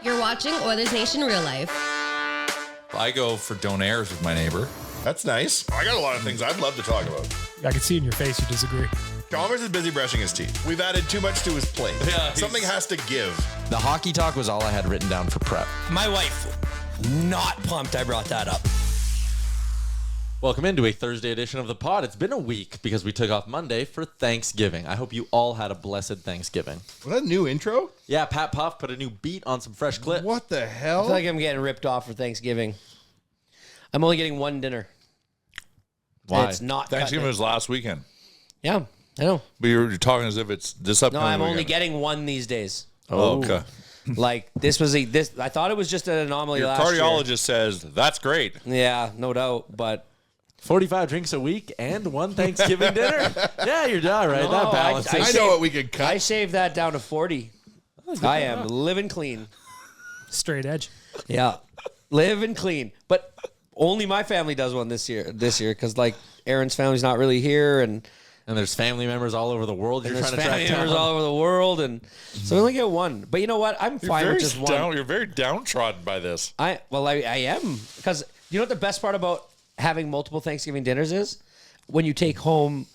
You're watching Oilers Nation Real Life. I go for donairs with my neighbor. That's nice. I got a lot of things I'd love to talk about. I can see in your face you disagree. Chalmers is busy brushing his teeth. We've added too much to his plate. Yeah, Something has to give. The hockey talk was all I had written down for prep. My wife, not pumped I brought that up. Welcome into a Thursday edition of the pod. It's been a week because we took off Monday for Thanksgiving. I hope you all had a blessed Thanksgiving. Was that a new intro? Yeah, Pat Puff put a new beat on some fresh clips. What the I hell? feel like I'm getting ripped off for Thanksgiving. I'm only getting one dinner. Why? It's not Thanksgiving cutting was last weekend. it. Yeah, I know. But you're talking as if it's this No, upcoming I'm only weekend. getting one these days. Oh, okay. Like this was I thought it was just an anomaly Your last cardiologist says, that's great. year. Yeah, no doubt, but 45 drinks a week and one Thanksgiving dinner? Yeah, you're done, right? No, That balances. I know what we could cut. I shaved that down to 40. I am living clean. Straight edge. Yeah, living clean. But only my family does one this year because like Aaron's family's not really here, and there's family members all over the world you're there's trying to track family down. members all over the world, and so we only get one. But you know what? I'm fine with just one. You're very downtrodden by this. I am, because you know what the best part about having multiple Thanksgiving dinners is when you take home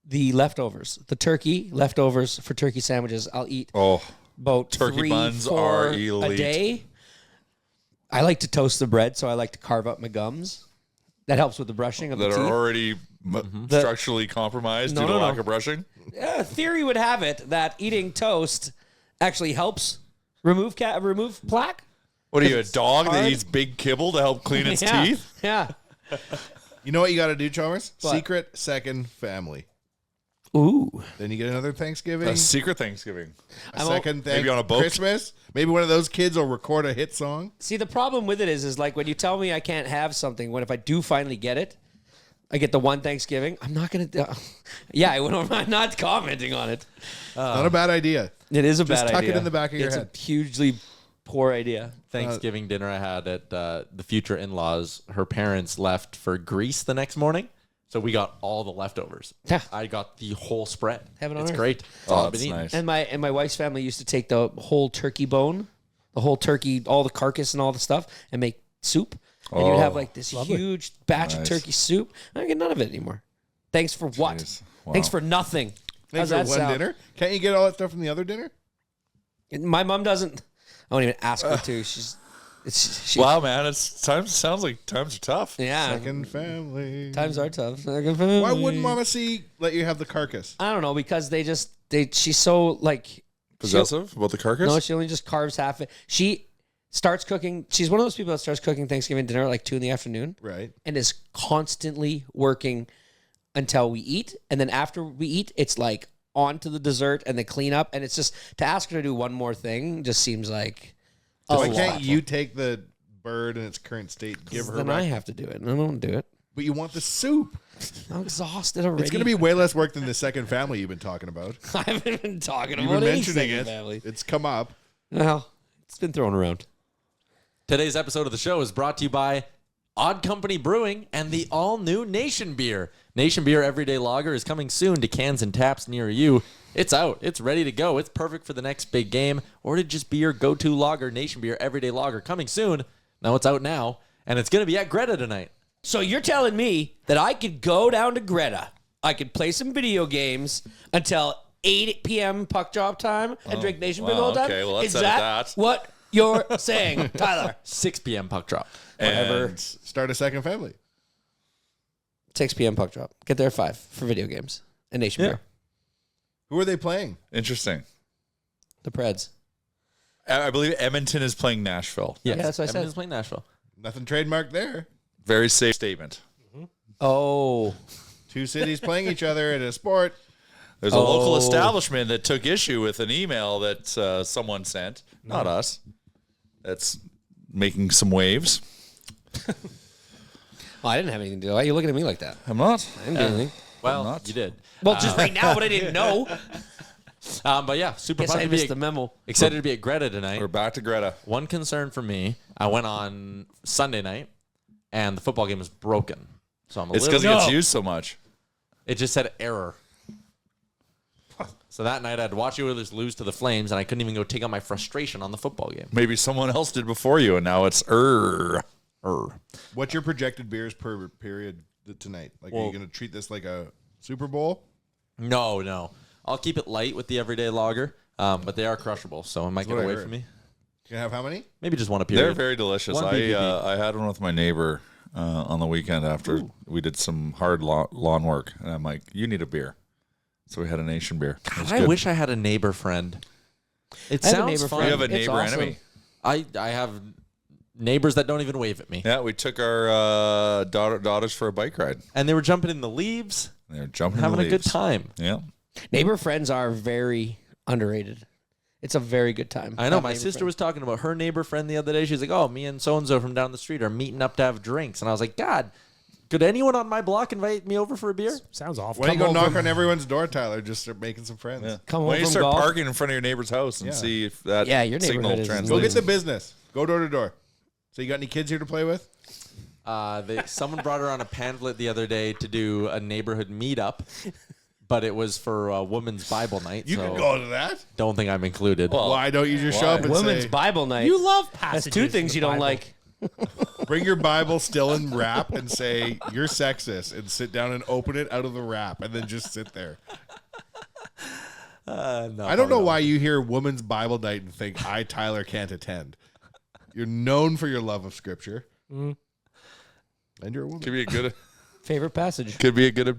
the leftovers, the turkey leftovers for turkey sandwiches. I'll eat about turkey 3, buns 4 are a elite. day. I like to toast the bread, so I like to carve up my gums. That helps with the brushing of That the are teeth. already structurally compromised due to lack of brushing. Theory would have it that eating toast actually helps remove plaque. What are you, a dog that eats big kibble to help clean its Yeah. teeth? Yeah. You know what you got to do, Chalmers? What? Secret second family. Ooh. Then you get another Thanksgiving. A secret Thanksgiving. A second maybe on a boat. Christmas. Maybe one of those kids will record a hit song. See, the problem with it is like when you tell me I can't have something, when if I do finally get it, I get the one Thanksgiving, I'm not going to... I'm not commenting on it. Not a bad idea. It is a Just bad tuck idea. it in the back of your it's head. a hugely poor idea. Thanksgiving dinner I had at the future in-laws. Her parents left for Greece the next morning, so we got all the leftovers. Yeah. I got the whole spread. Heaven on It's earth. great. It's all I've been that's eating. nice. And my wife's family used to take the whole turkey bone, the whole turkey, all the carcass and all the stuff, and make soup. And you'd have like this huge batch of Nice. turkey soup. I don't get none of it anymore. Thanks for what? Jeez. Wow. Thanks for nothing. Thanks How's for that one sound? dinner. Can't you get all that stuff from the other dinner? My mom doesn't. I won't even ask her to. She Wow, man. Sounds like times are tough. yeah. Second family. Times are tough. Why wouldn't Mama C let you have the carcass? I don't know, because she's so like Possessive about the carcass? No, she only just carves half it. She starts cooking. She's one of those people that starts cooking Thanksgiving dinner at like 2 p.m. Right. and is constantly working until we eat. And then after we eat, it's like on to the dessert and the cleanup. And it's just to ask her to do one more thing just seems like Why can't you take the bird in its current state, give her then back? I have to do it. And I don't do it. But you want the soup. I'm exhausted already. It's going to be way less work than the second family you've been talking about. I haven't been talking You've about been any mentioning second it. family. It's come up. Well, it's been thrown around. Today's episode of the show is brought to you by Odd Company Brewing and the all-new Nation Beer. Nation Beer Everyday Lager is coming soon to cans and taps near you. It's out. It's ready to go. It's perfect for the next big game or to just be your go-to lager. Nation Beer Everyday Lager coming soon. Now it's out now, and it's going to be at Greta tonight. So you're telling me that I could go down to Greta, I could play some video games until 8 p.m. puck drop time and drink Nation Beer the whole time? okay, well, let's Is edit that that. what you're saying, Tyler? 6 p.m. puck drop. And Start a second family. 6 p.m. puck drop. Get there at 5 for video games and Nation Beer. Who are they playing? interesting. The Preds. I believe Edmonton is playing Nashville. Yes. Yeah, that's what I said. Edmonton's playing Nashville. Nothing trademarked there. Very safe statement. Oh. Two cities playing each other in a sport. There's a local establishment that took issue with an email that someone sent, not us, that's making some waves. Well, I didn't have anything to do. Why are you looking at me like that? I'm not. I didn't do anything. Well, not. you did. Well, just right now, but I didn't know. But yeah, super Guess fun I to missed be the memo. excited to be at Greta tonight. We're back to Greta. One concern for me, I went on Sunday night, and the football game was broken. So I'm a It's little... because it gets used so much. It just said error. So that night, I had to watch the Oilers lose to the Flames, and I couldn't even go take out my frustration on the football game. Maybe someone else did before you, and now it's What's your projected beers per period tonight? Like, are you going to treat this like a Super Bowl? No. I'll keep it light with the everyday lager, but they are crushable, so it might get away from me. You have how many? Maybe just one a period. They're very delicious. One I BBB. had one with my neighbor on the weekend after we did some hard lawn work, and I'm like, "You need a beer," so we had a Nation beer. It was I good. wish I had a neighbor friend. It I have a sounds neighbor fun. friend. We have a It's neighbor awesome. enemy. I have neighbors that don't even wave at me. Yeah, we took our daughters for a bike ride. And they were jumping in the leaves, They're jumping, having in a the good leaves. time. Yeah, Neighbor friends are very underrated. It's a very good time. I know. Have My neighbor sister friends. was talking about her neighbor friend the other day. She's like, "Oh, me and so-and-so from down the street are meeting up to have drinks." And I was like, "God, could anyone on my block invite me over for a beer?" Sounds awful. Why don't you go knock on everyone's door, Tyler? Just start making some friends. yeah. Come Why home don't you from start golf? parking in front of your neighbor's house and Yeah. see if that Yeah, your signal neighborhood is translates? Go get the business. Go door to door. So you got any kids here to play with? Someone brought her on a pamphlet the other day to do a neighborhood meetup, but it was for a women's Bible night. You so can go to that. don't think I'm included. Well, Why don't you just show why? up and Women's say, Bible night. You love That's passages. two things in you the don't Bible. like. bring your Bible still in wrap and say, you're sexist, and sit down and open it out of the wrap and then just sit there. No, I don't know why you hear women's Bible night and think, Tyler, can't attend. You're known for your love of Scripture. And you're a woman. Could be a good. Favorite passage. Could be a good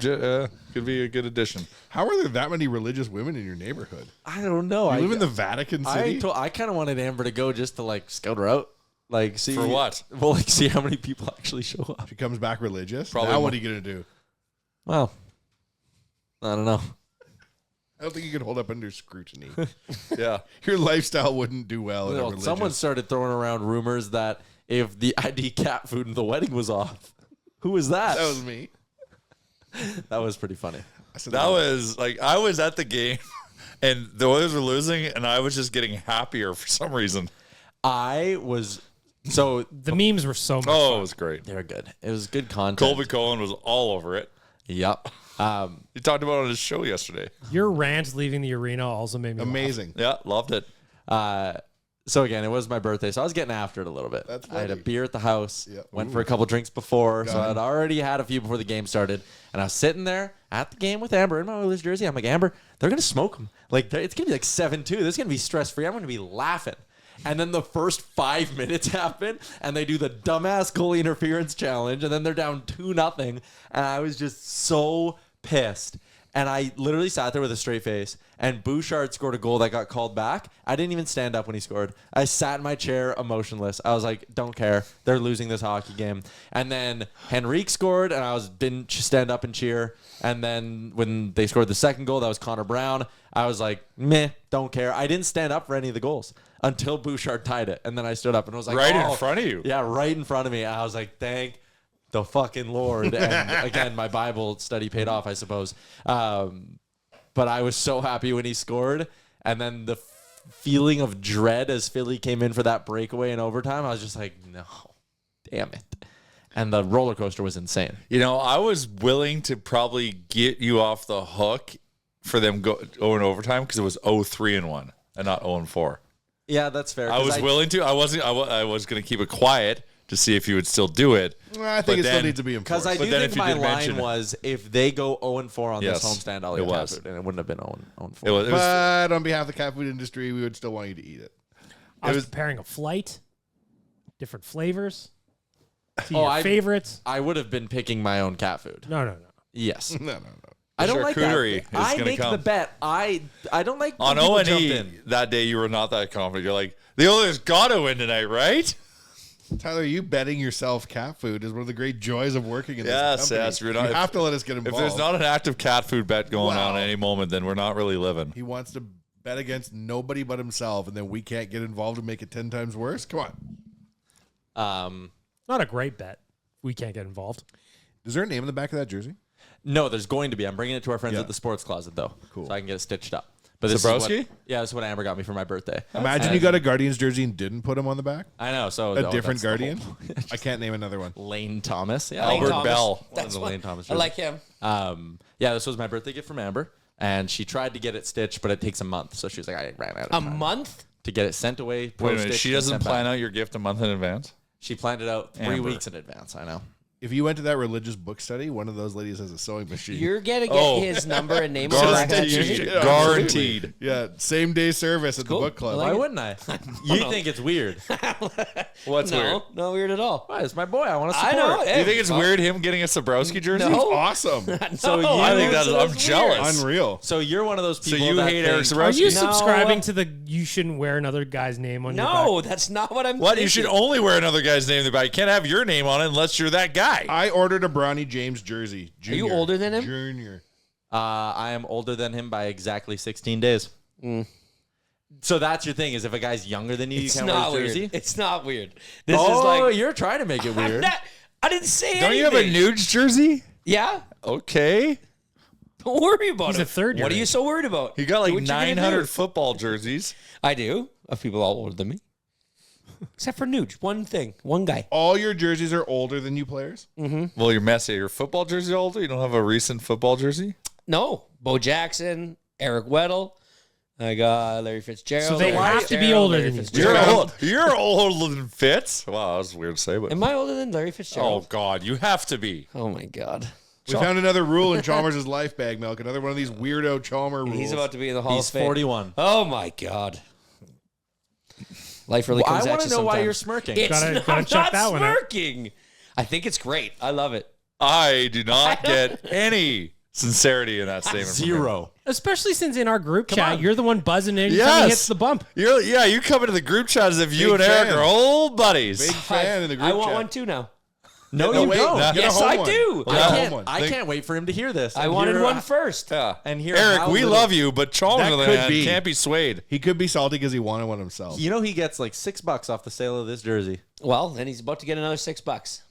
could be a good addition. How are there that many religious women in your neighborhood? I don't know. You I live in the Vatican City? I kind of wanted Amber to go just to like scout her out, like see For what? Well, like see how many people actually show up. She comes back religious. Probably Now more. what are you going to do? Well, I don't know. I don't think you could hold up under scrutiny. Yeah, Your lifestyle wouldn't do well in a Well, religious. someone started throwing around rumors that if the ID cat food in the wedding was off, who was that? That was me. That was pretty funny. I said that was like I was at the game, and the Oilers were losing, and I was just getting happier for some reason. I was so The memes were so much Oh, it fun. was great. they were good. It was good content. Colby Cohen was all over it. Yep. He talked about it on his show yesterday. Your rant leaving the arena also made me laugh. amazing. Yeah, loved it. So again, it was my birthday, so I was getting after it a little bit. That's I had a funny. beer at the house. Yeah. Went for a couple drinks before, so Got I'd already had a few before the game started. And I was sitting there at the game with Amber in my Oilers jersey. I'm like, Amber, they're gonna smoke them. Like it's gonna be like 7-2. This is gonna be stress free. I'm gonna be laughing. And then the first 5 minutes happen, and they do the dumbass goalie interference challenge, and then they're down 2-0, and I was just so pissed. And I literally sat there with a straight face, and Bouchard scored a goal that got called back. I didn't even stand up when he scored. I sat in my chair emotionless. I was like, don't care. They're losing this hockey game. And then Henrique scored, and I didn't stand up and cheer. And then when they scored the second goal, that was Connor Brown. I was like, meh, don't care. I didn't stand up for any of the goals until Bouchard tied it. And then I stood up and was like, Right oh. in front of you. Yeah, right in front of me. I was like, thank the fucking Lord. And again, my Bible study paid off, I suppose. But I was so happy when he scored. And then the feeling of dread as Philly came in for that breakaway in overtime, I was just like, no, damn it. And the roller coaster was insane. You know, I was willing to probably get you off the hook for them going overtime because it was 0-3-1 and not 0-4. Yeah, that's fair. I was willing to. I was going to keep it quiet to see if you would still do it. Well, I think But it still then- needs to be Because enforced. I But do then think if you my did line mention- was, if they go 0-4 on Yes, this homestand, I'll it eat cat was. food. And it wouldn't have been 0-4. It was But on behalf of the cat food industry, we would still want you to eat it. I was was- preparing a flight, different flavors. See Oh, your I- favorites. I would have been picking my own cat food. No. Yes. No. I don't like charcuterie that. is I gonna make come. the bet. I don't like when on people jump O&E in. that day. You were not that confident. You're like, the Oilers got to win tonight, right? Tyler, you betting yourself cat food is one of the great joys of working in Yes, this company. yes, you're not- You have to let us get If involved. there's not an active cat food bet going on Wow. at any moment, then we're not really living. He wants to bet against nobody but himself, and then we can't get involved and make it 10 times worse? Come on. Not a great bet. We can't get involved. Is there a name in the back of that jersey? No, there's going to be. I'm bringing it to our friends Yeah. at the sports closet, though. Cool. So I can get it stitched up. But this is what, Zabrowski? yeah, this is what Amber got me for my birthday. Imagine you got a Guardians jersey and didn't put him on the back. I know. So A oh, different that's the Guardian? whole- I can't name another one. Lane Thomas. Yeah, Albert Thomas. Bell. One of the Lane Thomas. I like him. Yeah, this was my birthday gift from Amber. And she tried to get it stitched, but it takes a month. So she was like, I ran out of time. A month? To get it sent away. Wait a minute. post-stitched, She and doesn't sent plan back. out your gift a month in advance? She planned it out 3 Amber. weeks in advance. I know. If you went to that religious book study, one of those ladies has a sewing machine. You're going to get his number and name on the back of that jersey? Yeah, Guaranteed. Yeah, same day service at Cool. the book club. I Why like it. wouldn't I? You think it's weird? What's weird? No, not weird at all. Why? It's my boy. I want to I support. know. Do you think it's weird him getting a Sabrowski jersey? No. Awesome. So No, I think don't that's, say I'm weird. jealous. Unreal. So you're one of those So people you that hate think, Eric Are Sabrowski? you No. subscribing to the you shouldn't wear another guy's name on your No, back? that's not what I'm What? thinking. You should only wear another guy's name in the back. You can't have your name on it unless you're that guy. I ordered a Bronny James jersey. Are you Junior. older than him? Junior. I am older than him by exactly 16 days. So that's your thing, is if a guy's younger than you, It's you can't wear not his jersey? weird. It's not weird. This Oh, is like... you're trying to make it I'm weird. not- I didn't say Don't anything. you have a Nuge jersey? Yeah? Okay. Don't worry about He's it. a third What are year. you so worried about? He got Do like what you're gonna 900 do. football jerseys. I do. Of people all older than me. Except for Nuge. One thing. One guy. All your jerseys are older than you players? Well, you're messy. Your football jersey older? You don't have a recent football jersey? No. Bo Jackson, Eric Weddle. I got Larry Fitzgerald. So they Larry have to be Fitzgerald, older Larry than you. Fitzgerald. You're older than Fitz. Wow, that was weird to say, but Am I older than Larry oh Fitzgerald? god, you have to be. Oh my God. We found another rule in Chalmers' life bag milk. Another one of these weirdo Chalmer rules. He's about to be in the Hall He's of Fame. 41. Oh my God. Life really Well, comes I at want you to know why sometimes. you're smirking. It's Gotta not, check I'm that not one out. smirking. I think it's great. I love it. I do not get any sincerity in that statement. from him. Zero. Especially since in our group chat, on. you're the one buzzing in. Yes. Yes. Hits the bump. You come into the group chat as if you Big and Eric fan. are old buddies. Big fan in the group I want chat. one too now. No, No, you wait, don't. get a Yes, home I one. do. Get a home one. I can't wait for him to hear this. I and wanted hear- one first. Yeah. And hear Eric, how we little- love you, but Chalmers That on the could hand be. can't be swayed. He could be salty because he wanted one himself. You know he gets like $6 off the sale of this jersey. Well, then he's about to get another $6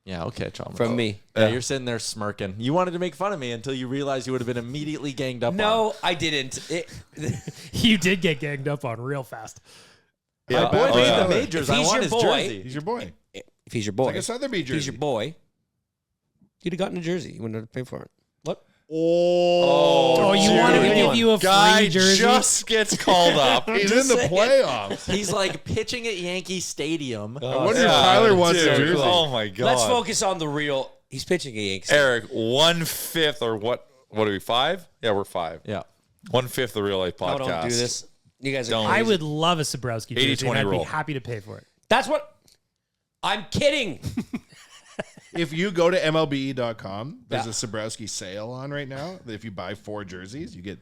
Yeah, okay, Chalmers. from me. Yeah, you're sitting there smirking. You wanted to make fun of me until you realized you would have been immediately ganged up on. No, I didn't. You did get ganged up on real fast. My boy Oh, made yeah. the majors. If I he's want your his boy- jersey. He's your boy. If he's your boy, Like a Sotheby if he's jersey. your boy, you'd have gotten a jersey. You wouldn't have to pay for it. What? Oh, you want him to give you a Guy free jersey? just gets called up. He's in the playoffs. He's like pitching at Yankee Stadium. I wonder if Tyler wants a Dude, jersey. Oh my god. Let's focus on the real. He's pitching a Yankees. Eric, 1/5 or what? What are we, 5? Yeah, we're 5. Yeah. 1/5 the Real Life No, podcast. don't do this. You guys are Don't. crazy. I would love a Sabrowski jersey, 80-20 and I'd rule. be happy to pay for it. That's what. I'm kidding. If you go to MLB.com, there's Yeah. a Sabrowski sale on right now. If you buy 4 jerseys, you get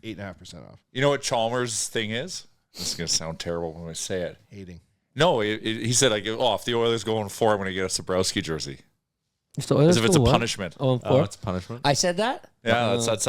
8.5% off. You know what Chalmers' thing is? This is going to sound terrible when I say it. Hating. No, he said, like, oh, if the Oilers go in 4, I'm going to get a Sabrowski jersey. As As if it's a punishment. Oh, Oh, it's punishment. I said that. Yeah, that was That's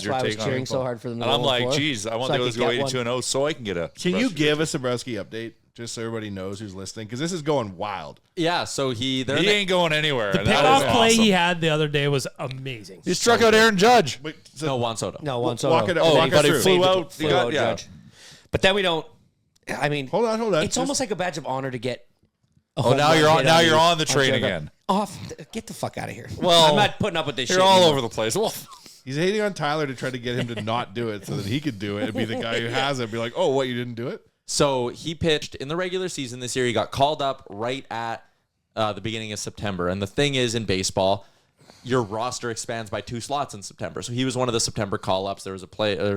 your why I was take on cheering it. so hard for them to And I'm go like, 4, geez, I want so the I Oilers to could go get 82-0 so I can get a Can you Sabrowski give a Sabrowski update just so everybody knows who's listening? Because this is going wild. Yeah, so they're He ain't going anywhere. The and that is pickoff play awesome. he had the other day was amazing. He struck out Aaron Judge. But so no Juan Soto. No, one so. walk it- Oh, walk us but he through. flew out. Flew He got, out yeah. Judge. But then we don't. I mean, hold on. it's almost like a badge of honor to get. Oh, now you're on. Now you're on the train again. Off. Get the fuck out of here. Well, I'm not putting up with this shit. You're all anymore. over the place. Well, He's hating on Tyler to try to get him to not do it so that he could do it and be the guy who has it. Be like, oh, what, you didn't do it? So he pitched in the regular season this year. He got called up right at the beginning of September. And the thing is, in baseball, your roster expands by 2 slots in September. So he was one of the September call-ups. There was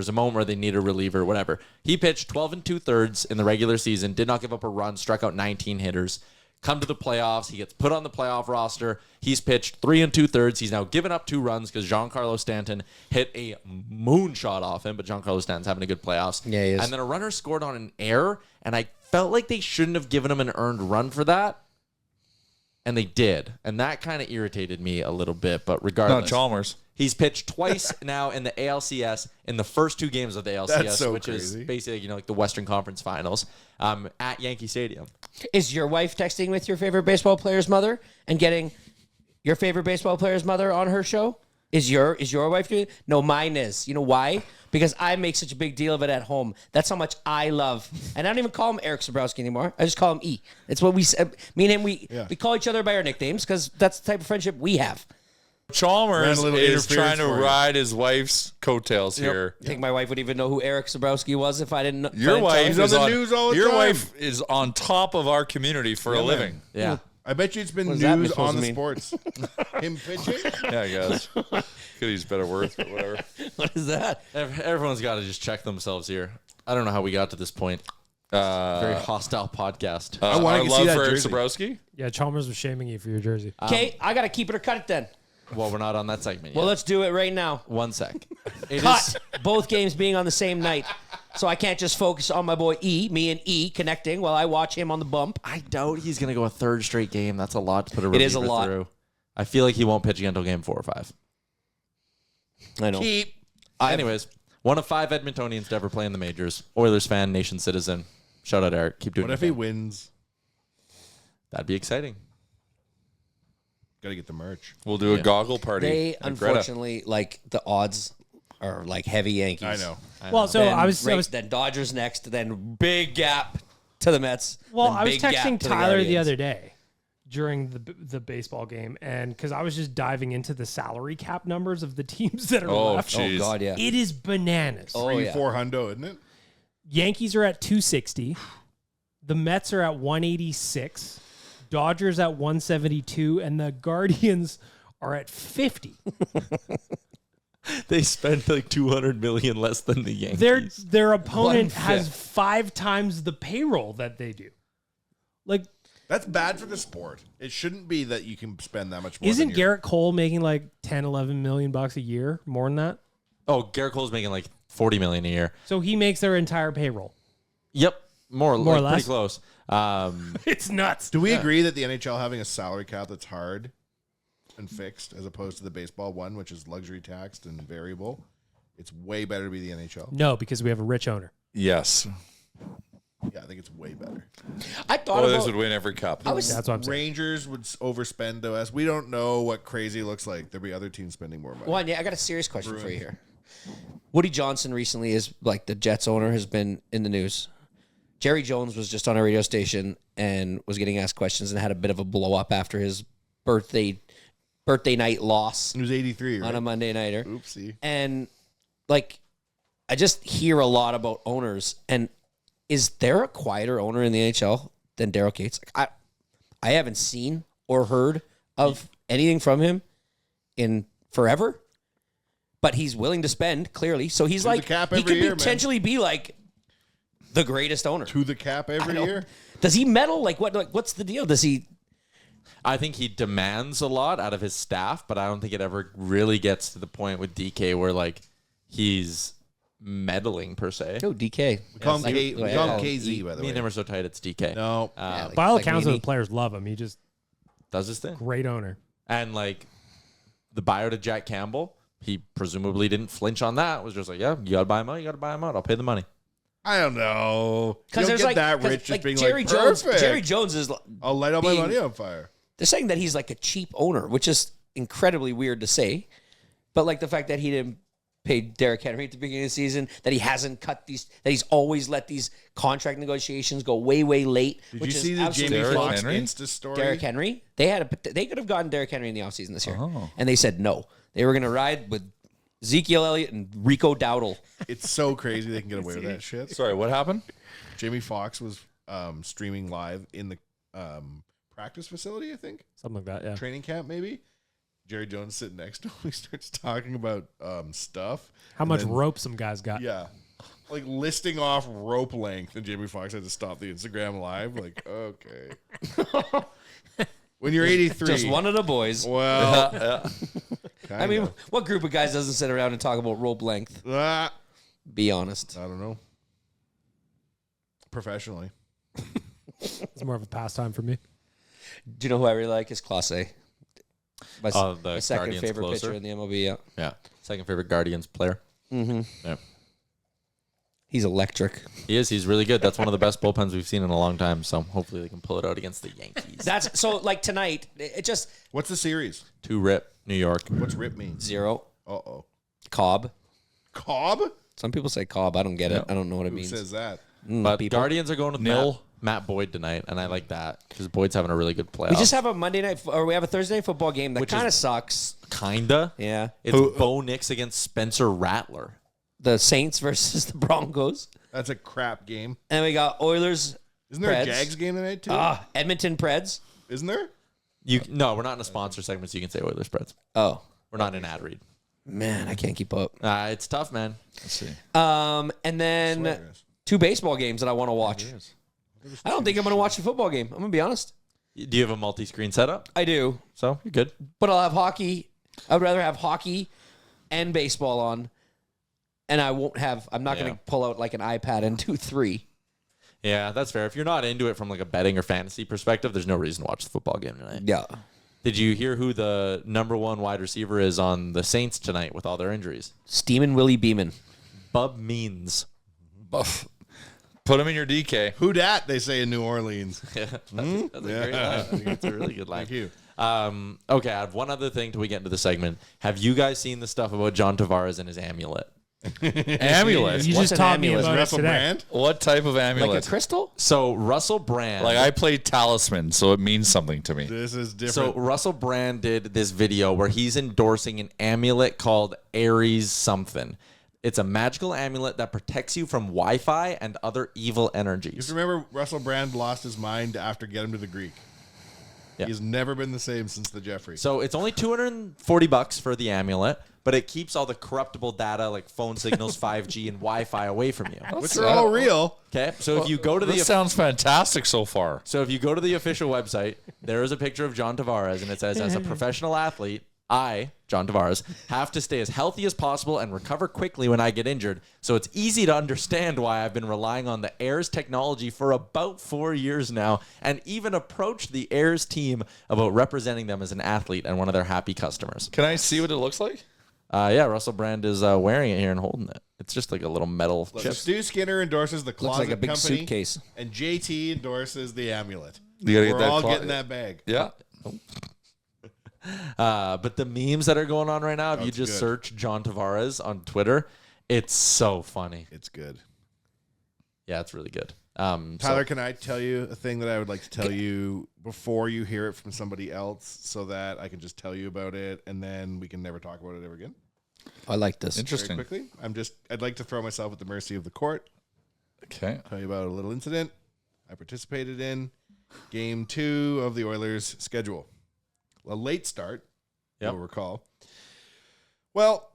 a moment where they needed a reliever, whatever. He pitched 12 2/3 in the regular season, did not give up a run, struck out 19 hitters. Come to the playoffs, he gets put on the playoff roster. He's pitched 3 2/3. He's now given up 2 runs because Giancarlo Stanton hit a moonshot off him, but Giancarlo Stanton's having a good playoffs. Yeah, he is. And then a runner scored on an error, and I felt like they shouldn't have given him an earned run for that. And they did. And that kind of irritated me a little bit, but regardless. not Chalmers. He's pitched twice now in the ALCS, in the first 2 games of the ALCS, That's so which crazy. is basically, like the Western Conference Finals, at Yankee Stadium. Is your wife texting with your favorite baseball player's mother and getting your favorite baseball player's mother on her show? Is your wife doing it? No, mine is. You know why? Because I make such a big deal of it at home. That's how much I love. And I don't even call him Eric Sabrowski anymore. I just call him E. It's what we me and him, we call each other by our nicknames because that's the type of friendship we have. Chalmers Ran a little is trying to interference for you. ride his wife's coattails here. I think my wife would even know who Eric Zabrowski was if I didn't know. Your wife He's on is the on news all the Your time. wife is on top of our community for a man. living. Yeah. I bet you it's been What does that news supposed on to the mean? sports. Him pitching. Yeah, I guess. Could use better words, but whatever. What is that? Everyone's got to just check themselves here. I don't know how we got to this point. Uh, Very hostile podcast. I wanna our see love that for jersey. Zabrowski. Yeah, Chalmers was shaming you for your jersey. Okay, I got to keep it or cut it then. Well, we're not on that segment yet. Well, let's do it right now. 1 sec. It Cut. is- Both games being on the same night. So I can't just focus on my boy me and E connecting while I watch him on the bump. I doubt he's going to go a third straight game. That's a lot to put a It is a reliever lot. through. I feel like he won't pitch again until game 4 or 5. I know. Anyways, one of 5 Edmontonians to ever play in the majors. Oilers fan, nation citizen. Shout out, Eric. Keep doing What your if he thing. wins? That'd be exciting. Got to get the merch. We'll do a goggle party. They at Greta. unfortunately like the odds are like heavy Yankees. I know. Well, so Then I was then Dodgers next, then big gap to the Mets. well, then I was big gap texting to Tyler the Guardians. other day during the baseball game, and because I was just diving into the salary cap numbers of the teams that are Oh, left. jeez. Oh God, yeah. It is bananas. Oh, Three, yeah. 400, isn't it? Yankees are at 260. The Mets are at 186. Dodgers at 172, and the Guardians are at 50. They spent like $200 million less than the Yankees. Their opponent has 1/5. 5 times the payroll that they do. Like, That's bad for the sport. It shouldn't be that you can spend that much more. isn't than your- Garrett Cole making like 10, 11 million bucks a year? More than that? Oh, Garrett Cole's making like $40 million a year. So he makes their entire payroll. Yep. More or More or less. Pretty less. close. It's nuts. Do we agree that the NHL having a salary cap that's hard and fixed as opposed to the baseball one, which is luxury taxed and variable? It's way better to be the NHL. No, because we have a rich owner. Yes. Yeah, I think it's way better. I thought Oilers about. would win every cup. I was That's what I'm saying. Rangers would overspend to us. We don't know what crazy looks like. There'll be other teams spending more money. One, yeah, I got a serious question for you here. Woody Johnson recently is like the Jets owner has been in the news. Jerry Jones was just on a radio station and was getting asked questions and had a bit of a blow up after his birthday night loss It was 83, right? on a Monday nighter. Oopsie. And like, I just hear a lot about owners. And is there a quieter owner in the NHL than Daryl Cates? Like, I haven't seen or heard of anything from him in forever. But he's willing to spend, clearly. So he's To the like, cap he every could year, man. potentially be like the greatest owner. To the cap every know. year? Does he meddle? Like, what's the deal? Does he? I think he demands a lot out of his staff, but I don't think it ever really gets to the point with DK where like he's meddling per se. Oh, DK. We call him, Like, K- we yeah. call him KZ, by the Me way. and him are so tight, it's DK. No. Yeah, like- By all like accounts, Mimi. the players love him. He just Does his thing. great owner. And like the buyout to Jack Campbell, he presumably didn't flinch on that. Was just like, yeah, you gotta buy him out. You gotta buy him out. I'll pay the money. I don't know. You Because don't there's get like that 'cause, rich just like being Jerry like, Jones. perfect. Jerry Jones is. I'll light all my being- money on fire. They're saying that he's like a cheap owner, which is incredibly weird to say. But like the fact that he didn't pay Derrick Henry at the beginning of the season, that he hasn't cut these, that he's always let these contract negotiations go way, way late. Did which you is see the absolutely Jamie Derrick Foxx Henry? Insta story? Derrick Henry? They could have gotten Derrick Henry in the offseason this year, and they said no. They were going to ride with Ezekiel Elliott and Rico Dowdle. It's so crazy they can get away with that shit. Sorry, what happened? Jamie Foxx was streaming live in the practice facility, I think. Something like that, yeah. Training camp, maybe. Jerry Jones sitting next to him. He starts talking about stuff. How And much then- rope some guys got. Yeah. Like listing off rope length, and Jamie Foxx had to stop the Instagram live. Like, okay. When you're 83. Just one of the boys. Well, I mean, what group of guys doesn't sit around and talk about rope length? I Be honest. don't know. Professionally. It's more of a pastime for me. Do you know who I really like? Is Clase. My, Oh, the my second Guardians favorite closer? pitcher in the MLB. Yeah. Yeah. Second favorite Guardians player. Yeah. He's electric. He is. He's really good. That's one of the best bullpens we've seen in a long time. So hopefully they can pull it out against the Yankees. That's so like tonight. It just What's the series? 2 rip, New York. What's RIP mean? 0 Uh-oh. Cobb. Cobb? Some people say Cobb. I don't get it. I don't know what it Who means. says that? But people. Guardians are going with Nil. Matt Boyd tonight, and I like that because Boyd's having a really good playoff. We just have a Monday night, or we have a Thursday night football game that Which kind of is- sucks. Kinda. Yeah. It's Bo Nix against Spencer Rattler. The Saints versus the Broncos. That's a crap game. And we got Oilers. Isn't there Preds. a Jags game tonight too? Edmonton Preds. Isn't there? No, we're not in a sponsor segment, so you can say Oilers spreads. Oh, We're not in ad read. man, I can't keep up. It's tough, man. Let's see. And then Sweaters. 2 baseball games that I want to watch. I don't think I'm going to watch the football game. I'm going to be honest. Do you have a multi-screen setup? I do, So you're good. but I'll have hockey. I would rather have hockey and baseball on, and I'm not going Yeah. to pull out like an iPad and do 3. Yeah, that's fair. If you're not into it from like a betting or fantasy perspective, there's no reason to watch the football game tonight. Yeah. Did you hear who the number 1 wide receiver is on the Saints tonight with all their injuries? Steamin' Willie Beeman. Bub Means. Put him in your DK. Who dat? They say in New Orleans. That's a great line. I think it's a really good line. Thank you. Okay, I have one other thing till we get into the segment. Have you guys seen the stuff about John Tavares and his amulet? Amulet. You What's just an taught me amulet? about it Russell today. Brand. What type of Like amulet? a crystal? So Russell Brand. Like I played Talisman, so it means something to me. This is So different. Russell Brand did this video where he's endorsing an amulet called Aries something. It's a magical amulet that protects you from Wi-Fi and other evil energies. Just remember, Russell Brand lost his mind after Get Him to the Greek. Yeah. He's never been the same since the Jeffrey. So it's only $240 for the amulet, but it keeps all the corruptible data like phone signals, 5G, and Wi-Fi away from you. Which are all real. Okay, so if you go to This sounds fantastic so far. So if you go to the official website, there is a picture of John Tavares, and it says, as a professional athlete, I, John Tavares, have to stay as healthy as possible and recover quickly when I get injured. So it's easy to understand why I've been relying on the Airs technology for about 4 years now, and even approached the Airs team about representing them as an athlete and one of their happy customers. Can I see what it looks like? Yeah, Russell Brand is wearing it here and holding it. It's just like a little metal So chip. Stu Skinner endorses the closet like a big company, suitcase. and JT endorses the amulet. You gotta get We're that all clo- getting that bag. Yeah. But the memes that are going on right now, if you That's just good. search John Tavares on Twitter, it's so funny. It's good. Yeah, it's really good. Tyler, can I tell you a thing that I would like to tell you before you hear it from somebody else so that I can just tell you about it and then we can never talk about it ever again? I like this. Very Interesting. quickly. I'd like to throw myself at the mercy of the court. Okay. Tell you about a little incident I participated in. Game 2 of the Oilers' schedule. A late start, Yep. you'll recall. Well,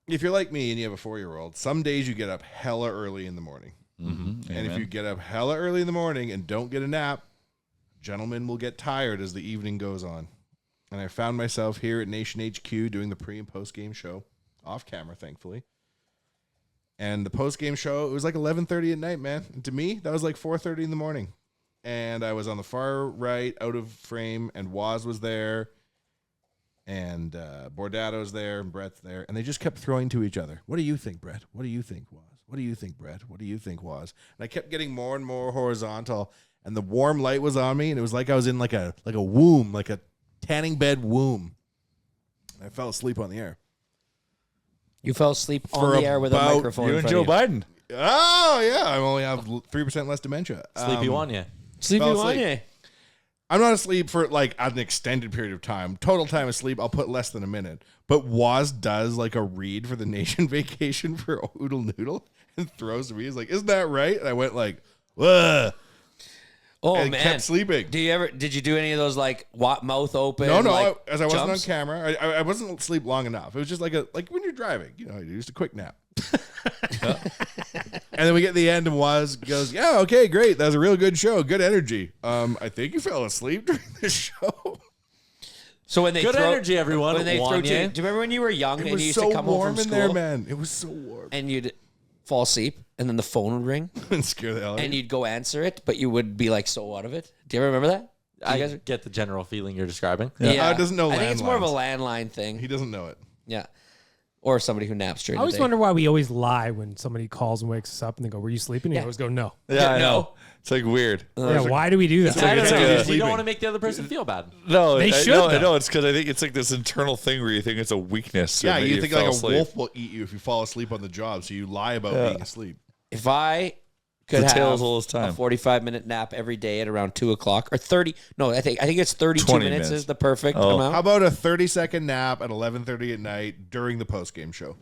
if you're like me and you have a 4-year-old, some days you get up hella early in the morning. Mm-hmm. And if you get up hella early in the morning and don't get a nap, gentlemen will get tired as the evening goes on. And I found myself here at Nation HQ doing the pre and post game show, off camera, thankfully. And the post game show, it was like 11:30 at night, man. And to me, that was like 4:30 in the morning. And I was on the far right, out of frame, and Waz was there, and Bordato's there, and Brett's there, and they just kept throwing to each other. What do you think, Brett? What do you think, Waz? What do you think, Brett? What do you think, Waz? And I kept getting more and more horizontal, and the warm light was on me, and it was like I was in like a womb, like a tanning bed womb. And I fell asleep on the air. You fell asleep For on the air with a about- microphone You in and front Joe of you. Biden. Oh yeah, I only have 3% less dementia. Sleepy one, yeah. Sleepy Fell asleep. Wanye. I'm not asleep for like an extended period of time. Total time of sleep, I'll put less than a minute. But Waz does like a read for the nation vacation for Oodle Noodle and throws to me. He's like, "Isn't that right?" And I went like, "Ugh," Oh and man, kept sleeping. Did you do any of those like mouth open? No, like, as I wasn't jumps? on camera, I wasn't asleep long enough. It was just like when you're driving, you know, just a quick nap. And then we get to the end, and Waz goes, "Yeah, okay, great. That was a real good show. Good energy. I think you fell asleep during the show." So when they Good throw, energy, everyone. When they throw Wanye. to, do you remember when you were young It and you was used so to come home warm from in school there, man. It was so warm. and you'd fall asleep and then the phone would ring And scare the hell out of and you. you'd go answer it, but you would be like so out of it. Do you ever remember that? I You guys- get the general feeling you're describing. Doesn't know I think it's more of a landlines. landline thing. He doesn't know it. Yeah. Or somebody who naps during I always the day. wonder why we always lie when somebody calls and wakes us up and they go, "Were you sleeping?" And you always go, "No." Yeah, I no. know. It's like weird. Yeah, why do we do that? I don't it's know. like a- You sleeping. don't want to make the other person feel bad. No, They should, I though. know. It's because I think it's like this internal thing where you think it's a weakness. Yeah, and that you think fell like a asleep. wolf will eat you if you fall asleep on the job, so you lie about being asleep. If I could The have tail's all his a time. 45-minute nap every day at around 2 o'clock or 30. No, I think it's 32 20 minutes minutes. is the perfect Oh. amount. How about a 30-second nap at 11:30 at night during the post-game show?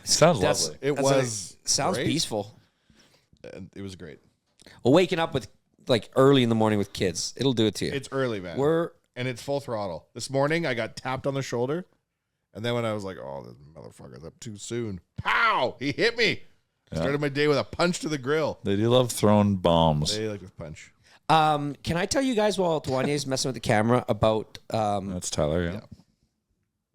Sounds That's- lovely. It that's was sounds great. peaceful. And it was great. Well, waking up with like early in the morning with kids, it'll do it to you. It's early, man. And it's full throttle. This morning, I got tapped on the shoulder. And then when I was like, oh, this motherfucker's up too soon. Pow! He hit me. Started my day with a punch to the grill. They do love throwing bombs. They like with punch. Can I tell you guys while Duanye's messing with the camera about That's Tyler, yeah.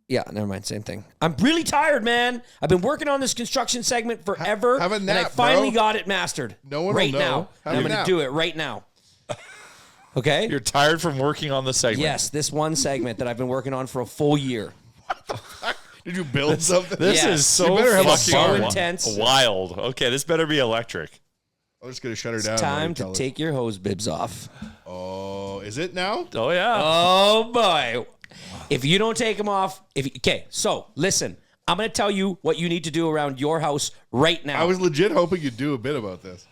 yeah, never mind, same thing. I'm really tired, man. I've been working on this construction segment forever. have a and nap, I finally bro. got it mastered. No one will right know. now. Have And I'm a going to nap. do it right now. Okay? You're tired from working on the segment. Yes, this one segment that I've been working on for a full year. Did you build something? This Yes. is so You better have a fucking so bar. intense. wild. Okay, this better be electric. I'm just going to shut her down. Time while you to tell us. take your hose bibs off. Oh, is it now? Oh, yeah. Oh boy. If you don't take them off, okay, so listen, I'm going to tell you what you need to do around your house right now. I was legit hoping you'd do a bit about this.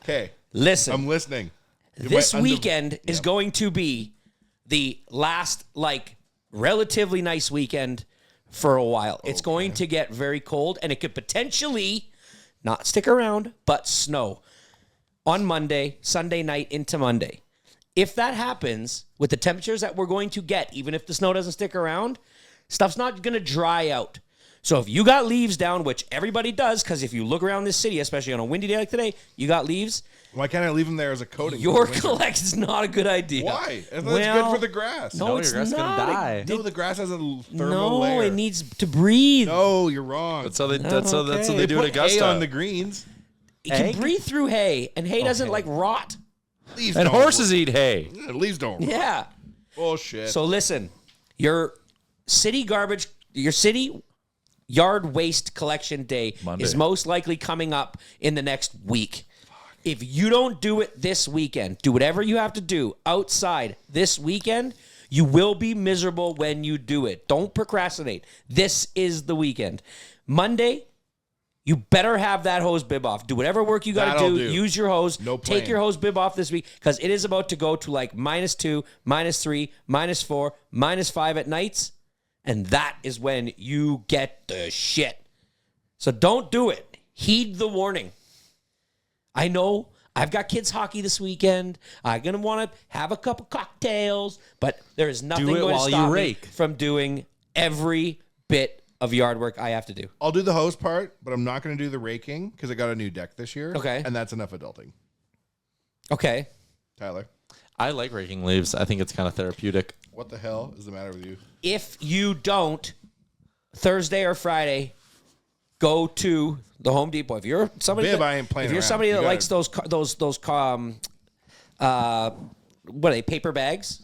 Okay. Listen. I'm listening. This weekend is going to be the last, like, relatively nice weekend for a while. It's going to get very cold, and it could potentially not stick around, but snow on Monday, Sunday night into Monday. If that happens, with the temperatures that we're going to get, even if the snow doesn't stick around, stuff's not going to dry out. So if you got leaves down, which everybody does, because if you look around this city, especially on a windy day like today, you got leaves, Why can't I leave them there as a coating? for your the winter? collect is not a good idea. Why? I thought it's Well, good for the grass. No, No, it's your grass is not. gonna die. No, the grass has a thermal No, layer. it needs to breathe. No, you're wrong. That's how they, that's how Okay. they do it at put hay Augusta. on the greens. It can breathe through hay, and hay doesn't like rot. Leaves And don't horses eat hay. Yeah, leaves don't. Yeah. Bullshit. So listen, your city yard waste collection day Monday. is most likely coming up in the next week. If you don't do it this weekend, do whatever you have to do outside this weekend, you will be miserable when you do it. Don't procrastinate. This is the weekend. Monday, you better have that hose bib off. Do whatever work you got to That'll do. do. Use your hose. No Take plan. your hose bib off this week because it is about to go to like -2, -3, -4, -5 at nights. And that is when you get the shit. So don't do it. Heed the warning. I know I've got kids hockey this weekend. I'm going to want to have a couple cocktails, but there is nothing Do it going to while you stop me rake. from doing every bit of yard work I have to do. I'll do the hose part, but I'm not going to do the raking because I got a new deck this year. Okay. And that's enough adulting. Okay. Tyler, I like raking leaves. I think it's kind of therapeutic. what the hell is the matter with you? If you don't, Thursday or Friday, go to the Home Depot. If you're somebody, Bib, I ain't playing if you're around. somebody You that gotta- likes what are they, paper bags?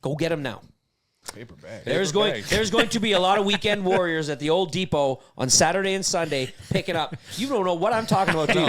Go get them now. Paper bag. There's going to be a lot of weekend warriors at the old depot on Saturday and Sunday picking up. You don't know what I'm talking about, do you?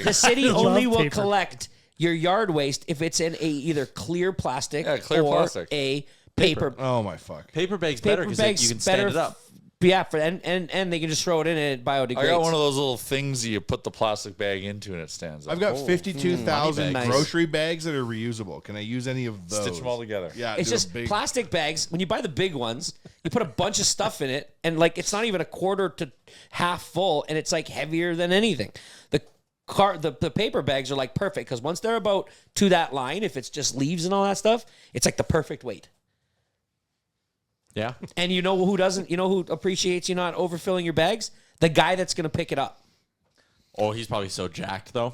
The city I love only will paper. collect your yard waste if it's in a either clear plastic Yeah, clear or plastic. a paper. Oh my fuck. Paper bag's better Paper because bags you can stand better it up. Yeah, and they can just throw it in and it biodegrades. I got one of those little things you put the plastic bag into and it stands up. I've got 52,000 Nice. grocery bags that are reusable. Can I use any of those? Stitch them all together. Yeah, It's do a just big- plastic bags. When you buy the big ones, you put a bunch of stuff in it, and like it's not even a quarter to half full, and it's like heavier than anything. The paper bags are like perfect because once they're about to that line, if it's just leaves and all that stuff, it's like the perfect weight. Yeah. And you know who doesn't? You know who appreciates you not overfilling your bags? The guy that's going to pick it up. Oh, he's probably so jacked though.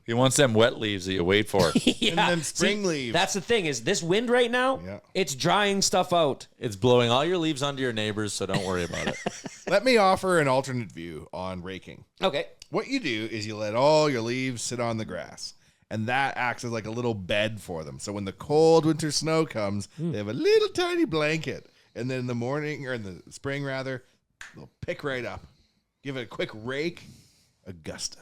He wants them wet leaves that you wait for. Yeah. And then spring leaves. That's the thing is this wind right now, Yeah. it's drying stuff out. It's blowing all your leaves onto your neighbors, so don't worry about it. Let me offer an alternate view on raking. Okay. What you do is you let all your leaves sit on the grass, and that acts as like a little bed for them. So when the cold winter snow comes, they have a little tiny blanket. And then in the morning, or in the spring rather, they'll pick right up. Give it a quick rake. Augusta.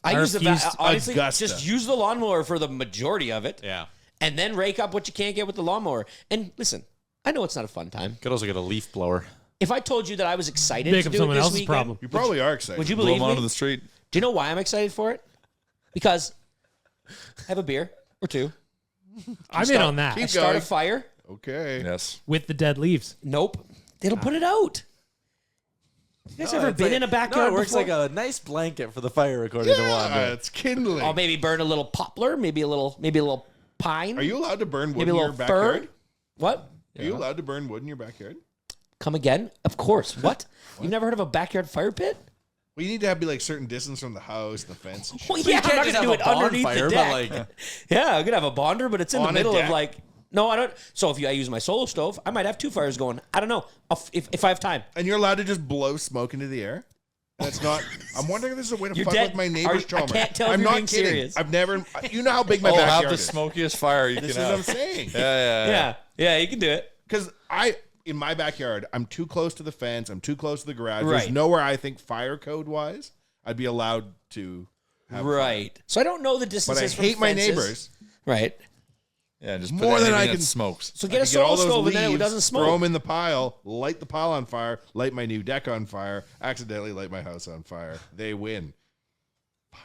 I use the refuse- honestly Augusta. just use the lawnmower for the majority of it. Yeah. And then rake up what you can't get with the lawnmower. And listen, I know it's not a fun time. Could also get a leaf blower. If I told you that I was excited Make to up do it someone this else's weekend, problem. You probably are excited. would you Blow believe them onto me? the street. Do you know why I'm excited for it? Because I have a beer or two. I'm in on that. I start a fire. Okay. Yes. With the dead leaves. Nope. It'll put it out. You guys ever been in a backyard? No, it works before? like a nice blanket for the fire, according to Wanda. It's kindling. Oh, maybe burn a little poplar, maybe a little pine. Are you allowed to burn wood maybe in a your little backyard? fir? What? Are you allowed to burn wood in your backyard? Come again? Of course. What? You've never heard of a backyard fire pit? Well, you need to have be like certain distance from the house, the fence. And shit. Well, You yeah, I'm can't not just gonna do it have a underneath bonfire, the but deck. like, Yeah, I'm gonna have a bonder, but it's in the On a middle of deck? like. No, I don't. So if I use my solo stove, I might have 2 fires going. I don't know if I have time. And you're allowed to just blow smoke into the air. That's not. I'm wondering if this is a way to You're fuck dead. with my Are neighbor's you- I Chalmers. can't tell if I'm you're not being kidding. serious. I've never. You know how big my Oh, backyard have the is. smokiest fire you This can is what I'm have. saying. Yeah, you can do it. Because in my backyard, I'm too close to the fence. I'm too close to the garage. Right. There's nowhere I think fire code wise I'd be allowed to have Right. So I don't know the But I distances. from hate my fences. neighbors. Right. Yeah, just More put than I anything can- that smokes. So I get a could get all solo those stove and then it leaves, doesn't Throw smoke. them in the pile, light the pile on fire, light my new deck on fire, accidentally light my house on fire. They win.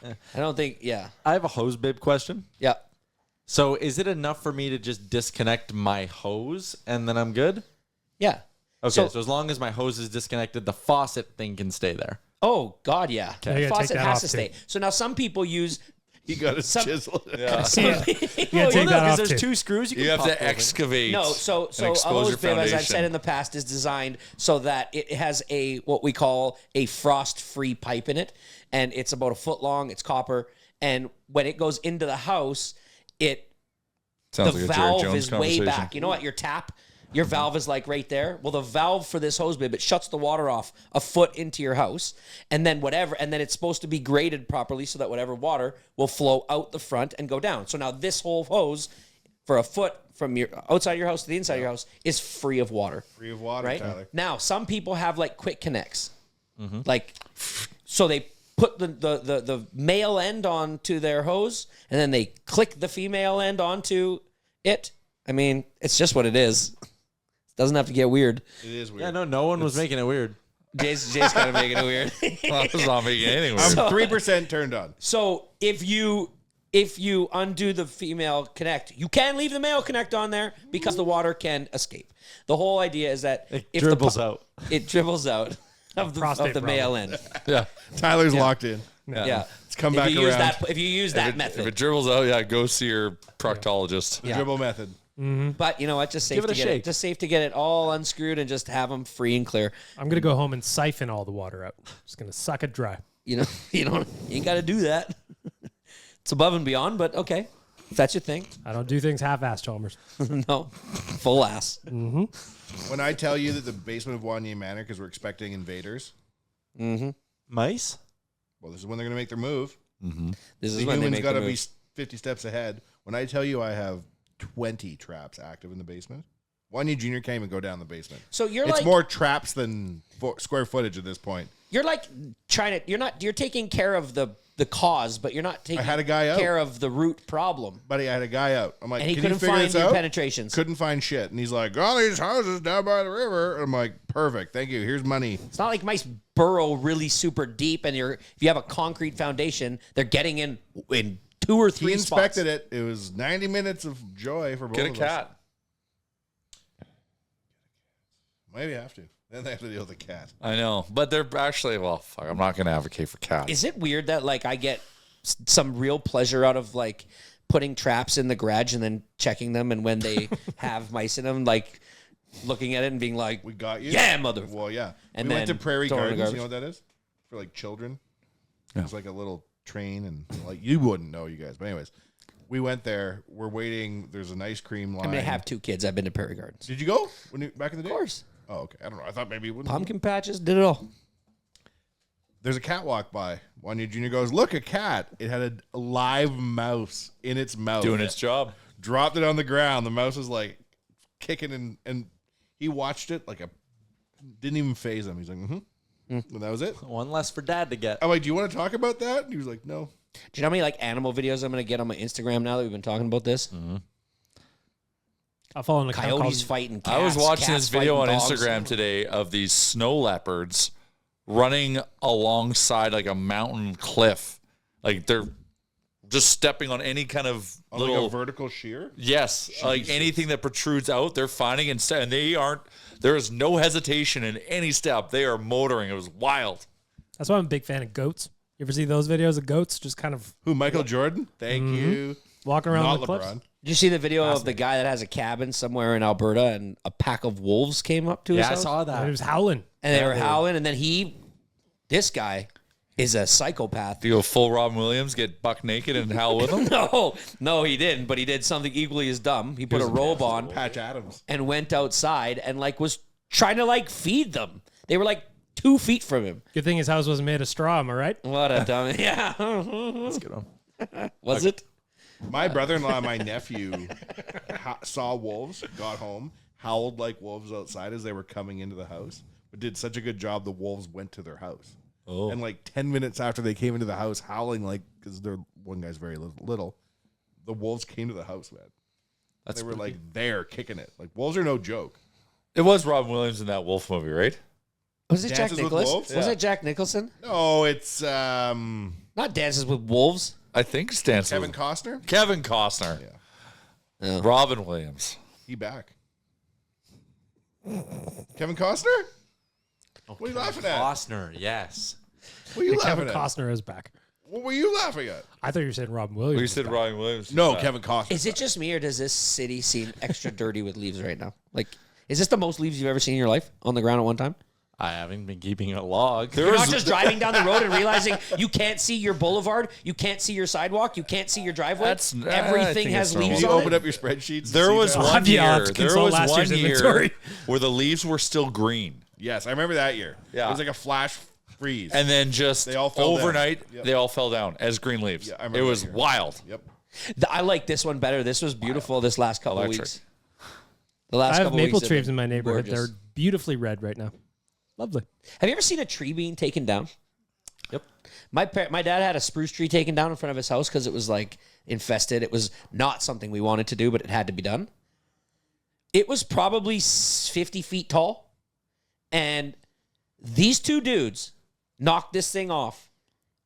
I don't think. Yeah. I have a hose bib question. Yeah. So is it enough for me to just disconnect my hose and then I'm good? Yeah. Okay, so as long as my hose is disconnected, the faucet thing can stay there. Oh God, yeah. You gotta The take faucet that has off, to too. stay. So now some people use. He got his Some- chisel. Yeah. You gotta take Well, that no, off because there's too. 2 screws you can You have pop to over. excavate. No, so and a expose hose your bib, as I've foundation. said in the past, is designed so that it has a what we call a frost-free pipe in it, and it's about a foot long. It's copper, and when it goes into the house, Sounds the like a Jerry valve Jones is way conversation. back. You know what? Your tap, your valve is like right there. Well, the valve for this hose bib, it shuts the water off a foot into your house, and then it's supposed to be graded properly so that whatever water will flow out the front and go down. So now this whole hose, for a foot from your outside your house to the inside of your house, is free of water. Free of water, Right Tyler. now, some people have like quick connects, Mm-hmm. like so they put the male end onto their hose, and then they click the female end onto it. I mean, it's just what it is. It doesn't have to get weird. It is weird. Yeah, no one was making it weird. Jay's kind of making it weird. I was not making anything I'm weird. 3% turned on. So if you undo the female connect, you can leave the male connect on there because the water can escape. The whole idea is that It if dribbles out. It dribbles out of the Prostate male end. Yeah. Tyler's locked in. Yeah. Let's come if back you use around. if you use that If method. it dribbles out, yeah, go see your proctologist. Yeah. Dribble method. But you know what? Just safe Give it to a get shake. it. Just safe to get it all unscrewed and just have them free and clear. I'm gonna go home and siphon all the water out. Just gonna suck it dry. You know, you ain't got to do that. It's above and beyond, but okay, if that's your thing. I don't do things half-assed, Chalmers. No, full ass. When I tell you that the basement of Wanye Manor, because we're expecting invaders, Mice? well, this is when they're going to make their move. This is The when they humans make got the to be move. 50 steps ahead. When I tell you I have 20 traps active in the basement, Wanye Jr. can't even go down the basement. So you're It's like more traps than square footage at this point. you're like trying to. You're taking care of the cause, but you're not taking had a guy out. care of the root problem. Buddy, I had a guy out. I'm like, And he can couldn't you figure find this your out? penetrations. Couldn't find shit. And he's like, all these houses down by the river. I'm like, perfect. Thank you. Here's money. It's not like mice burrow really super deep, and if you have a concrete foundation, they're getting in 2 or 3 He spots. inspected it. It was 90 minutes of joy for both Get a of us. cat. Maybe I have to. Then they have to deal with the cat. I know, but they're actually fuck. I'm not going to advocate for cats. Is it weird that like I get some real pleasure out of like putting traps in the garage and then checking them, and when they have mice in them, like looking at it and being like, We got you. Yeah, mother. Well, yeah. And we went to then Prairie throw it in the Gardens. You know garbage. what that is? For like children. It's like a little train, and like you wouldn't know, you guys. But anyways, we went there. We're waiting. There's an ice cream line. I mean, I have 2 kids. I've been to Prairie Gardens. Did you go when you back in the day? Of course. Oh, okay. I don't know. I thought maybe you wouldn't. Pumpkin patches, did it all. There's a cat walk by. Wanye Jr. goes, look, a cat. It had a live mouse in its mouth. doing its job? Dropped it on the ground. The mouse was like kicking, and he watched it like didn't even phase him. He's like, And that was it. One less for dad to get. I'm like, do you want to talk about that? And he was like, no. Do you know how many like animal videos I'm going to get on my Instagram now that we've been talking about this? I'll follow an account Coyotes called fighting cats. I was watching cats this video on fighting dogs. Instagram today of these snow leopards running alongside like a mountain cliff. Like they're just stepping on any kind of On little like a vertical shear. yes, like anything that protrudes out, they're finding instead, and they aren't. There is no hesitation in any step. They are motoring. It was wild. That's why I'm a big fan of goats. You ever see those videos of goats just kind of Who? Michael Jordan. Thank you. walking around Not the cliffs? LeBron. Did you see the video of the guy that has a cabin somewhere in Alberta and a pack of wolves came up to his Yeah, I house? saw And it that. was howling. And they were howling, and then this guy is a psychopath. Do you go full Robin Williams, get buck naked and howl with them? No, he didn't, but he did something equally as dumb. He put a robe on Patch Adams. and went outside and like was trying to like feed them. They were like 2 feet from him. Good thing his house wasn't made of straw, am I right? What a dumb. Yeah. That's a good one. Was it? My brother-in-law and my nephew saw wolves, got home, howled like wolves outside as they were coming into the house, but did such a good job the wolves went to their house. Oh. And like 10 minutes after they came into the house howling like, because one guy's very little, the wolves came to the house, man. That's They were like there kicking it. Like wolves are no joke. It was Robin Williams in that wolf movie, right? Was it Jack Dances with Nicholson? Wolves? Was Yeah. it Jack Nicholson? No, it's Not Dances with Wolves. I think it's Dancing Kevin with Costner. Kevin Costner. Yeah. Robin Williams. He back. Kevin Costner? What are you laughing at? Costner, yes. What are you Kevin laughing at? Costner is back. What were you laughing at? I thought you were saying Robin Williams. We was said back. Robin Williams. No, Kevin Costner. Is it just me, or does this city seem extra dirty with leaves right now? Like, is this the most leaves you've ever seen in your life on the ground at one time? I haven't been keeping a log. You're not just driving down the road and realizing you can't see your boulevard, you can't see your sidewalk, you can't see your driveway. That's- I Everything think has it's normal. leaves Did you on open it. up your spreadsheets? to There see was that? one Yeah, I'll have year. to There consult was last one year's year inventory. where the leaves were still green, Yes, I remember that year. Yeah. It was like a flash freeze. and then just They all fell down. overnight, Yep. they all fell down as green leaves. Yeah, I remember it was that year. wild. Yep. I like this one better. This was beautiful this last couple of Electric. weeks. The last I have couple maple weeks have trees been in my neighborhood. gorgeous. They're beautifully red right now. Lovely. Have you ever seen a tree being taken down? Yep. My dad had a spruce tree taken down in front of his house because it was like infested. It was not something we wanted to do, but it had to be done. It was probably 50 feet tall, and these two dudes knocked this thing off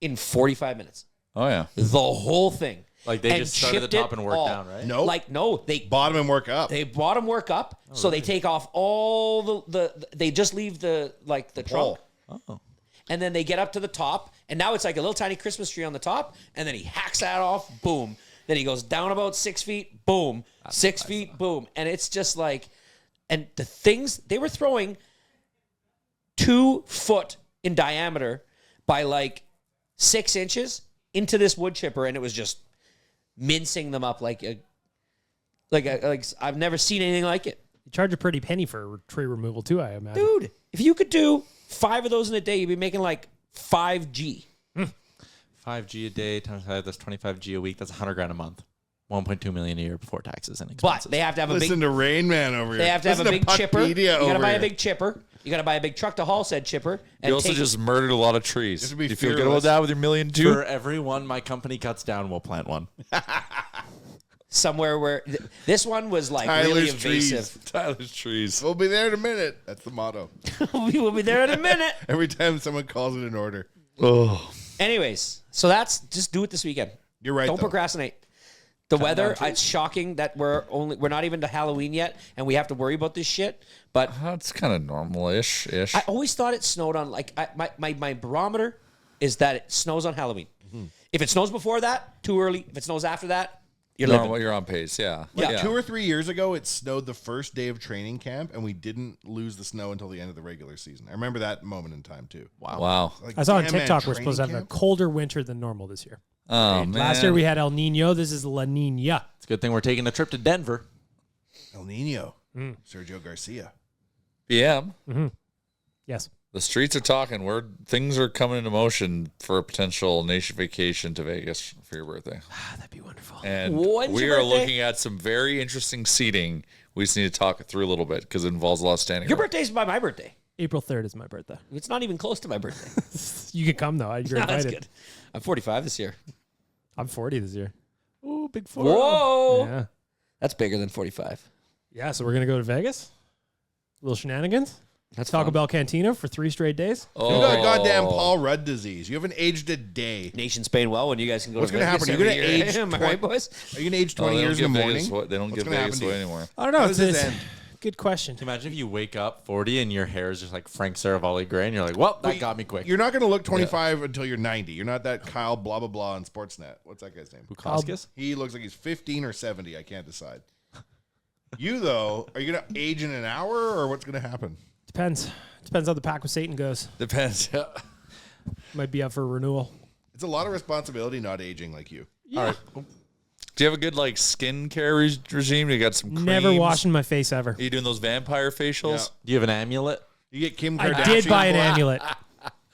in 45 minutes. Oh yeah. The whole thing. Like they And just started at the chipped top it and worked all. down, right? Nope. Like, no, they Bottom and work up. bottom work up, so they take off all they just leave the trunk, Oh. and then they get up to the top, and now it's like a little tiny Christmas tree on the top, and then he hacks that off, boom. Then he goes down about 6 feet, boom, 6 feet, boom, and it's just like, and the things they were throwing 2 foot in diameter by like 6 inches into this wood chipper, and it was just mincing them up like I've never seen anything like it. You charge a pretty penny for tree removal too, I imagine. Dude, if you could do 5 of those in a day, you'd be making like 5G. 5G a day times 5, that's 25G a week. That's $100,000 a month. 1.2 million a year before taxes and But expenses. they have to have a Listen big to Rain Man over here. they have to have a Listen big chipper. You Puckpedia gotta over buy a here. big chipper. You gotta buy a big truck to haul said chipper. And You also take, just murdered a lot of trees. Just to Do be you feel good fearless. about that with your million too? For every one my company cuts down, we'll plant one. somewhere where this one was like really Tyler's trees. invasive. Tyler's trees. We'll be there in a minute. That's the motto. We will be there in a minute. Every time someone calls it an order. Oh, Anyways, so that's just do it this weekend. You're right, Don't though. procrastinate. The weather, it's shocking that we're not even to Halloween yet, and we have to worry about this shit. But that's kind of normal-ish. I always thought it snowed on my barometer is that it snows on Halloween. If it snows before that, too early. If it snows after that, you're living. You're on pace. Yeah. Yeah. 2 or 3 years ago, it snowed the first day of training camp, and we didn't lose the snow until the end of the regular season. I remember that moment in time, too. Wow. Like, I saw on damn, man, TikTok we're supposed to have training a camp? colder winter than normal this year. Oh man. Last year we had El Nino. This is La Nina. It's a good thing we're taking a trip to Denver. El Nino. Sergio Garcia. BM. Yes. The streets are talking. Things are coming into motion for a potential nation vacation to Vegas for your birthday. That'd be wonderful. And When's we your are birthday? looking at some very interesting seating. We just need to talk it through a little bit because it involves a lot of standing. Your around. birthday's by my birthday. April 3rd is my birthday. It's not even close to my birthday. You can come though. You're That's invited. good. I'm 45 this year. I'm 40 this year. Ooh, big four. Whoa. Yeah. That's bigger than 45. Yeah. So we're gonna go to Vegas. Little shenanigans. That's Taco fun. Bell Cantina for 3 straight days. You got goddamn Paul Rudd disease. You haven't aged a day. Nation's paying well when you guys can go What's to gonna Vegas happen? You're every gonna year. age Am I 20 right, boys? Are you going to age Oh, 20 years in the morning? They don't What's give gonna happen Vegas to away you? anymore. I don't know. How It's does this it's- end? Good question. Imagine if you wake up 40 and your hair is just like Frank Saravalli gray, and you're like, well, that got me quick. You're not going to look 25 until you're 90. You're not that Kyle blah, blah, blah on Sportsnet. What's that guy's name? Bukowskis? He looks like he's 15 or 70. I can't decide. You, though, are you going to age in an hour or what's going to happen? Depends. Depends how the pack with Satan goes. Depends. Might be up for renewal. It's a lot of responsibility not aging like you. All right. Do you have a good like skincare regime? You got some creams? Never washing my face ever. Are you doing those vampire facials? Do you have an amulet? You get Kim Kardashian. I did buy an amulet.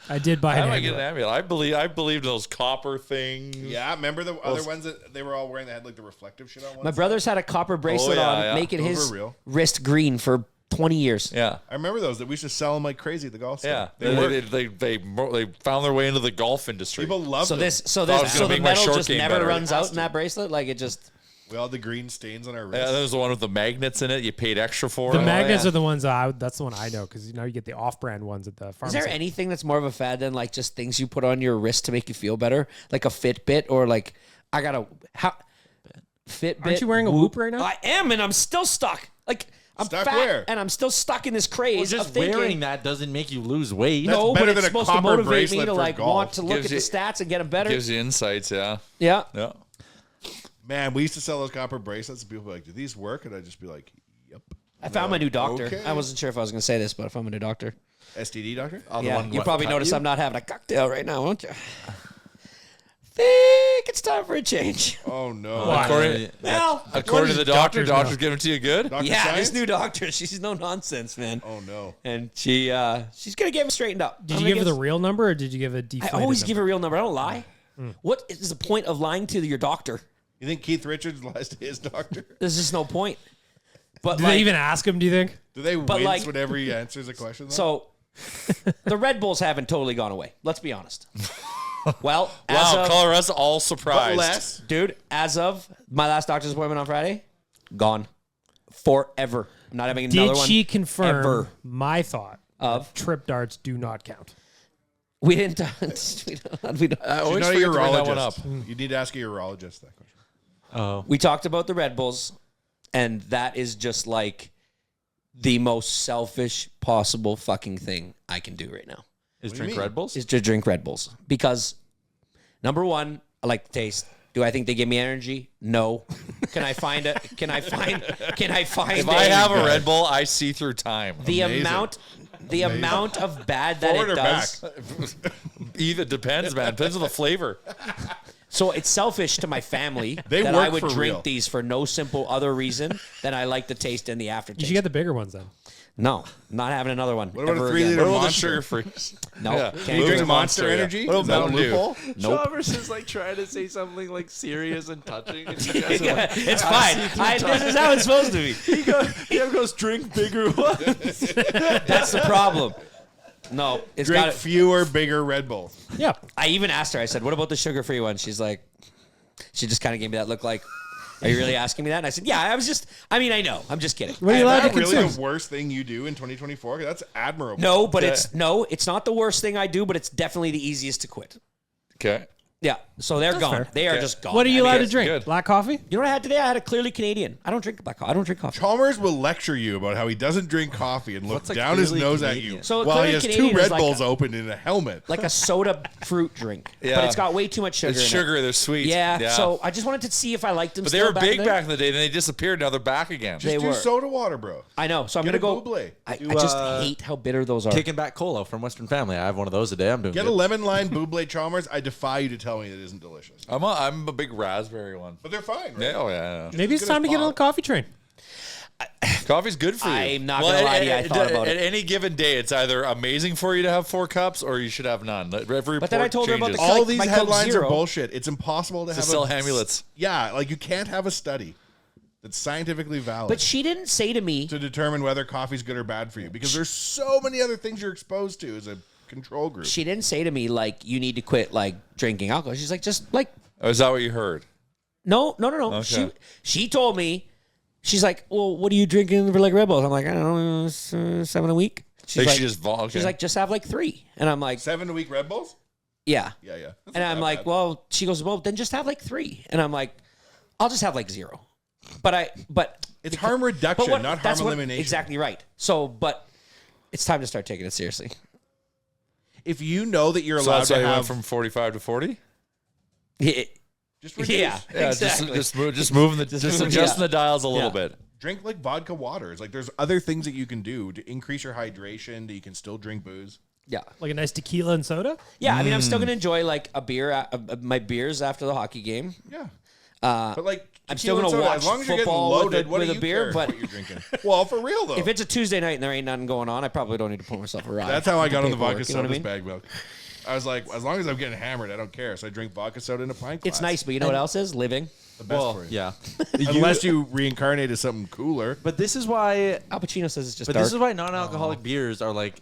I did buy I an might get an amulet. amulet. I believed in those copper things. Yeah, remember the other ones that they were all wearing that had like the reflective shit on one My side? brother's had a copper bracelet yeah, on, yeah. making Those his were real. wrist green for 20 years. Yeah. I remember those that we used to sell them like crazy at the golf store. Yeah. They worked. They found their way into the golf industry. People loved So them. so I was gonna the make my metal short just game never better. runs out in that bracelet. Like it just. We all had the green stains on our Yeah, wrists. there's the one with the magnets in it. You paid extra for The it. magnets yeah. are the ones that's the one I know because you get the off-brand ones at the Is pharmacy. there anything that's more of a fad than like just things you put on your wrist to make you feel better, like a Fitbit or like I got a Fitbit? Aren't you wearing a Whoop right now? I am, and I'm still stuck. Like I'm Stuck fat, where? and I'm still stuck in this craze Well, just of thinking. wearing that doesn't make you lose weight. That's No, better but than it's a supposed to copper motivate me bracelet to for like golf. want to look Gives at the you- stats and get them better. Gives you insights, yeah. Yeah. Yeah. Man, we used to sell those copper bracelets and people were like, do these work? And I'd just be like, yep. I found my new doctor. Okay. I wasn't sure if I was going to say this, but I found my new doctor. STD doctor? Yeah, one you what, probably cut noticed you? I'm not having a cocktail right now, won't you? Think it's time for a change. Oh, no. According, Well, according to the doctor, doctors doctor's giving it to you good? Dr. yeah, Science? this new doctor, she's no nonsense, man. Oh, no. And she's gonna get him straightened up. Did you give her the real number or did you give a I deflated always number? give a real number. I don't lie. What is the point of lying to your doctor? You think Keith Richards lies to his doctor? There's just no point. But Did like, they even ask him, do you think? Do they But, wince like- whenever he answers a question? Though? so the Red Bulls haven't totally gone away. Let's be honest. Well, as Wow, of, Colorado's all but surprised. less. dude, as of my last doctor's appointment on Friday, gone forever. I'm not having another Did one. she confirm ever. my thought Of? trip darts do not count? We didn't. we don't. I She's always not a forget to bring that one up. urologist. You need to ask a urologist that question. Oh. We talked about the Red Bulls, and that is just like the most selfish possible fucking thing I can do right now. Is do you drink mean? Red Bulls? Is to drink Red Bulls because number one, I like the taste. Do I think they give me energy? No. Can I find it? Can I find? If I have a Red Bull, I see through time. the Amazing. amount of bad that Forward it or does. back? Either depends, man. Depends on the flavor. So it's selfish to my family They that work I would for drink real. these for no simple other reason than I like the taste and the aftertaste. You should get the bigger ones then. No, not having another one. What about ever a 3 again. liter What about the Monster? sugar freeze? No, Yeah. can't Can you do drink it. a Monster Monster, yeah. Energy? What Is that a about Mountain Dew? loophole? Nope. Chalmers is like trying to say something like serious and touching. And Yeah, it's fine. This is how it's supposed to be. he goes drink bigger ones. That's the problem. No, it's Drink got. fewer, bigger Red Bulls. Yeah. I even asked her. I said, "What about the sugar-free one?" She's like, she just kind of gave me that look, like, "Are you really asking me that?" And I said, "Yeah, I was just. I mean, I know. I'm just kidding." What are you Is allowed to that really consume? the worst thing you do in 2024? That's admirable. No, but it's not the worst thing I do, but it's definitely the easiest to quit. Okay. Yeah, so they're gone. fair. They are Okay. just gone. What are you I mean, allowed to it's- drink? good. Black coffee? You know what I had today? I had a clearly Canadian. I don't drink black coffee. I don't drink coffee. Chalmers will lecture you about how he doesn't drink coffee and look What's a down his clearly nose at Canadian? you So a while he clearly has Canadian 2 is Red like Bulls a- open in a helmet. Like a soda fruit drink, Yeah. but it's got way too much sugar. It's in sugar. It. They're sweet. Yeah, so I just wanted to see if I liked them. But they still were big then. back in the day, then they disappeared. Now they're back again. They Just do were. soda water, bro. I know, so I'm Get gonna a go. Buble. I just hate how bitter those are. Kicking back cola from Western Family. I have one of those a day. I'm doing Get good. a lemon lime Buble Chalmers. I defy you to tell me it isn't delicious. I'm a big raspberry one. But they're fine, right? Yeah, oh yeah. Maybe it's as good time as to get on the Bob. coffee train. Coffee's good for you. I'm not gonna lie to you, I thought about at it. any given day, it's either amazing for you to have 4 cups or you should have none. Every But then I told her about changes. the All Like these my Coke headlines are Zero. bullshit. It's impossible to have sell amulets. Yeah, like you can't have a study that's scientifically valid But she didn't say to me. to determine whether coffee's good or bad for you because there's so many other things you're exposed to as a control group. She didn't say to me like you need to quit like drinking alcohol. She's like just like Oh, is that what you heard? no. Okay. She told me. She's like, well, what are you drinking for like Red Bulls? I'm like, I don't know, 7 a week. She just okay. She's like, just have like 3. And I'm like, 7 a week Red Bulls? yeah. Yeah. That's And not I'm that like, bad. well, she goes, well, then just have like 3. And I'm like, I'll just have like 0. But it's harm reduction, not harm elimination. Exactly right. So, but it's time to start taking it seriously. If you know that you're So allowed that's why to you have went from 45 to 40. just reduce. Yeah, Yeah, exactly. just moving the just adjusting the dials a little bit. Drink like vodka waters. Like there's other things that you can do to increase your hydration. That you can still drink booze. Yeah. Like a nice tequila and soda. Yeah, I mean, I'm still going to enjoy like a beer, my beers after the hockey game. Yeah. But like I'm still tequila gonna and soda, watch as long as you're getting football with loaded, a- what with do a you beer, care but- what you're drinking? Well, for real though. If it's a Tuesday night and there ain't nothing going on, I probably don't need to put myself a ride. That's how I got on the Paperwork, vodka you know what soda I mean? bag milk. I was like, as long as I'm getting hammered, I don't care. So I drink vodka soda in a pint glass. It's nice, but you know what else is? Living. The best Well, for you. yeah. Unless you reincarnate as something cooler. But this is why. Al Pacino says it's just But dark. this is why non-alcoholic beers are like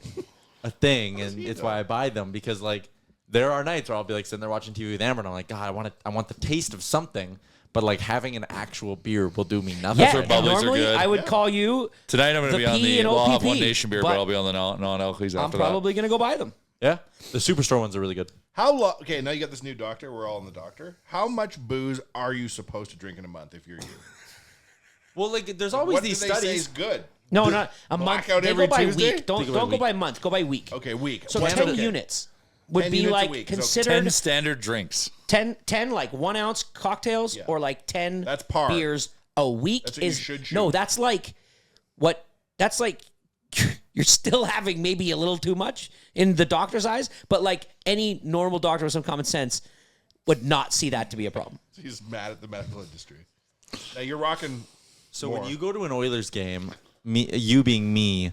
a thing, and it's why I buy them, because like there are nights where I'll be like sitting there watching TV with Amber, and I'm like, God, I want the taste of something. But like having an actual beer will do me nothing. yeah, where and bubblies are normally good. I would call you. Tonight I'm going to The be on P the. and Well, I'll have one OPP, nation beer, but but I'll be on the non-alcoholics I'm after probably going to go buy them. Yeah, the Superstore ones are really good. How long? Okay, now you got this new doctor. We're all in the doctor. How much booze are you supposed to drink in a month if you're you? Well, like there's always What these do they say is studies. good? No, not a month. Blackout They every go by Tuesday? week. Don't Think about go week. by month. Go by week. Okay, week. So 10 10 units would 10 be units a like week. So considered 10 standard drinks. 10 like 1 ounce cocktails Yeah. or like 10 That's par. beers a week. That's what you is should shoot. no, that's like what that's like you're still having maybe a little too much in the doctor's eyes, but like any normal doctor with some common sense would not see that to be a problem. He's mad at the medical industry. Now you're rocking. So more. when you go to an Oilers game, you being me,